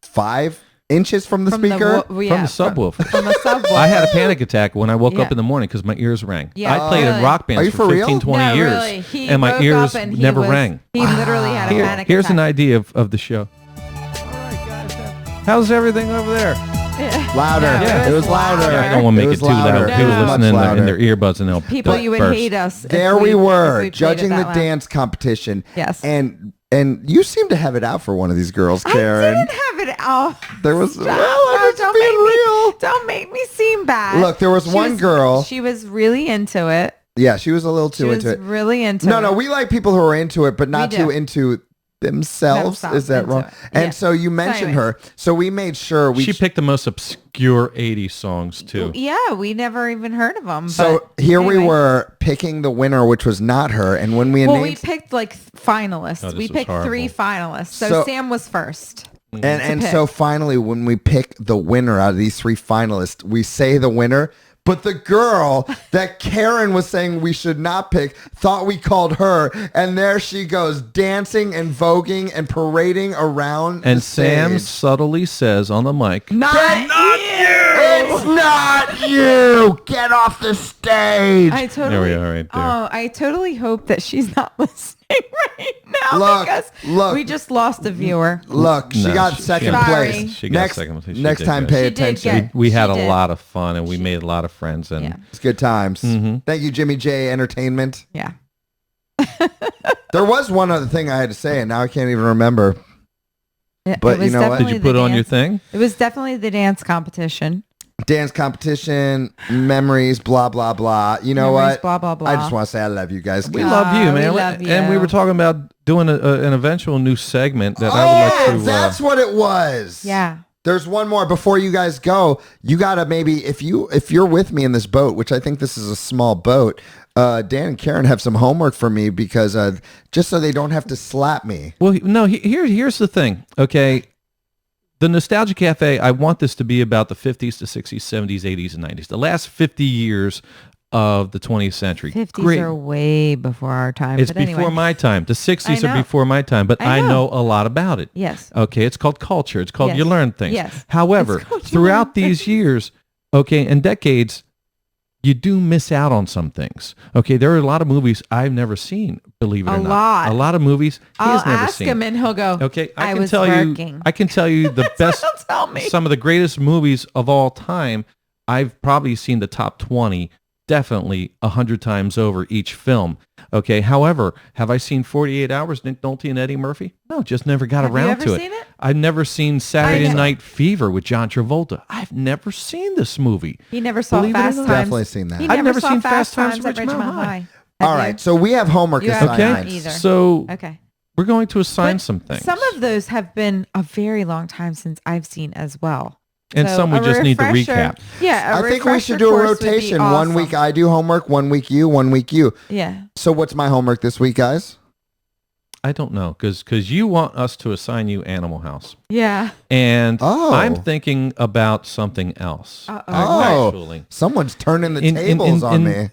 S3: 5 inches from the speaker.
S2: from the subwoofer.
S4: From the subwoofer.
S2: I had a panic attack when I woke
S4: Yeah.
S2: up in the morning because my ears rang.
S4: Yeah.
S2: I played in
S4: Really?
S2: rock
S3: Are
S2: bands
S3: you
S2: for
S3: for real?
S2: 15, 20
S4: No,
S2: years,
S4: really. He
S2: and my
S4: woke
S2: ears
S4: up and he
S2: never
S4: was-
S2: rang.
S4: He literally had a panic
S2: Here's an
S4: attack.
S2: idea of the show. How's everything over there?
S3: Louder.
S4: Yeah,
S3: It was louder.
S2: Yeah, I don't want to
S3: It
S2: make it
S3: was
S2: too loud.
S3: louder.
S2: People
S3: It was much
S2: listening in
S3: louder.
S2: their earbuds and they'll
S4: People,
S2: they'll
S4: you would
S2: burst.
S4: hate us. if
S3: There we
S4: if
S3: were,
S4: played
S3: judging
S4: it
S3: the
S4: that loud.
S3: dance competition.
S4: Yes.
S3: And you seem to have it out for one of these girls,
S4: I
S3: Karen.
S4: didn't have it out.
S3: There was
S4: Stop.
S3: well, I'm
S4: No,
S3: just
S4: don't
S3: being
S4: make me-
S3: real.
S4: Don't make me seem bad.
S3: Look, there was
S4: She
S3: one girl.
S4: She was really into it.
S3: Yeah, she was a little
S4: She
S3: too
S4: was
S3: into it.
S4: really into it.
S3: No, we like people who are into it, but not
S4: We
S3: too
S4: do.
S3: into themselves. Is that wrong? And so you mentioned her. So we made sure
S2: she picked the most obscure 80s songs too.
S4: Yeah, we never even heard of them.
S3: So here we were picking the winner, which was not her. And when we
S4: picked like finalists. We picked 3 finalists. So Sam was first.
S3: And so finally, when we pick the winner out of these 3 finalists, we say the winner. But the girl that Karen was saying we should not pick thought we called her. And there she goes, dancing and voguing and parading around.
S2: And Sam subtly says on the mic,
S3: Not you! It's not you! Get off the stage!
S2: There we are right there.
S4: Oh, I totally hope that she's not listening right now because we just lost a viewer.
S3: Look, she got second place.
S2: She got second place.
S3: Next time, pay attention.
S2: We had a lot of fun and we made a lot of friends. And
S3: it's good times. Thank you, Jimmy J Entertainment.
S4: Yeah.
S3: There was one other thing I had to say, and now I can't even remember. But you know what?
S2: Did you put on your thing?
S4: It was definitely the dance competition.
S3: Dance competition, memories, blah, blah, blah. You know what?
S4: Blah, blah, blah.
S3: I just want to say I love you guys.
S2: We love you, man.
S4: We love you.
S2: And we were talking about doing an eventual new segment that I would like to...
S3: that's what it was.
S4: Yeah.
S3: There's one more before you guys go. You got to maybe, if you're with me in this boat, which I think this is a small boat, Dan and Karen have some homework for me because just so they don't have to slap me.
S2: Well, no, here's the thing, okay? The Nostalgia Cafe, I want this to be about the 50s to 60s, 70s, 80s, and 90s. The last 50 years of the 20th century.
S4: 50s are way before our time.
S2: It's before my time. The 60s are before my time, but I know a lot about it.
S4: Yes.
S2: Okay, it's called culture. It's called you learn things.
S4: Yes.
S2: However, throughout these years, okay, and decades, you do miss out on some things. Okay, there are a lot of movies I've never seen, believe it or not. A lot of movies he's never seen.
S4: I'll ask him and he'll go,
S2: okay, I can tell you the best, some of the greatest movies of all time. I've probably seen the top 20 definitely 100 times over each film. Okay. However, have I seen 48 Hours, Nick Nolte and Eddie Murphy? No, just never got around to it.
S4: Seen it.
S2: I've never seen Saturday Night Fever with John Travolta. I've never seen this movie.
S4: He never saw Fast Times.
S3: Definitely seen that.
S2: I've never seen Fast Times at Ridgemont High.
S3: All right. So we have homework assignments.
S4: Okay.
S2: So we're going to assign some things.
S4: Some of those have been a very long time since I've seen as well.
S2: And some we just need to recap.
S4: Yeah,
S3: I think we should do a rotation.
S4: Awesome.
S3: 1 week I do homework, 1 week you, 1 week you.
S4: Yeah.
S3: So what's my homework this week, guys?
S2: I don't know, because you want us to assign you Animal House.
S4: Yeah.
S2: And I'm thinking about something else. Actually.
S3: Someone's turning the tables on me.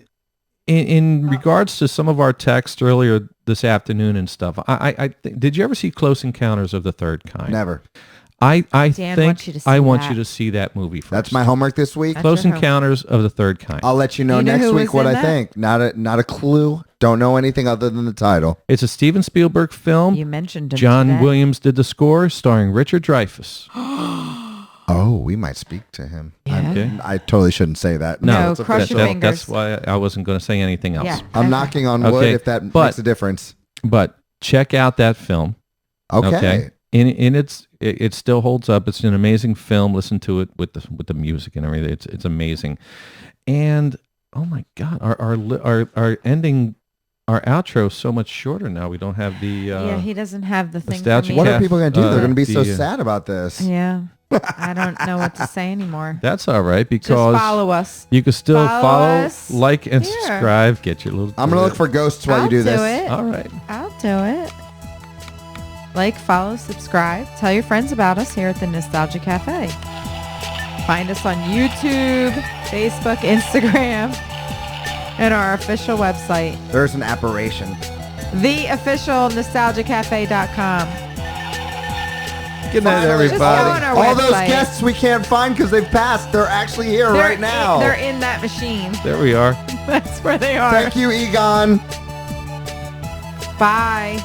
S2: In regards to some of our texts earlier this afternoon and stuff, did you ever see Close Encounters of the Third Kind?
S3: Never.
S2: I think I want you to see that movie first.
S3: That's my homework this week.
S2: Close Encounters of the Third Kind.
S3: I'll let you know next week what I think. Not a clue. Don't know anything other than the title.
S2: It's a Steven Spielberg film.
S4: You mentioned him
S2: John
S4: today.
S2: Williams did the score, starring Richard Dreyfuss.
S3: Oh, we might speak to him.
S4: Yeah.
S3: I totally shouldn't say that.
S4: No, crush your fingers.
S2: That's why I wasn't going to say anything else.
S4: Yeah.
S3: I'm knocking on wood if that makes a difference.
S2: But check out that film. Okay. And it still holds up. It's an amazing film. Listen to it with the music and everything. It's amazing. And oh my God, our ending, our outro is so much shorter now. We don't have the
S4: he doesn't have the thing.
S3: What are people going to do? They're going to be so sad about this.
S4: Yeah. I don't know what to say anymore.
S2: That's all right, because
S4: just follow us.
S2: You can still follow like, and
S4: Here.
S2: subscribe. Get your little.
S3: I'm going to look for ghosts while you do this.
S4: It.
S2: All right.
S4: I'll do it. Like, follow, subscribe. Tell your friends about us here at the Nostalgia Cafe. Find us on YouTube, Facebook, Instagram, and our official website.
S3: There's an apparition.
S4: theofficialnostalgiacafe.com.
S2: Good night, everybody.
S3: All those guests we can't find because they've passed. They're actually here right now.
S4: They're in that machine.
S2: There we are.
S4: That's where they are.
S3: Thank you, Egon.
S4: Bye.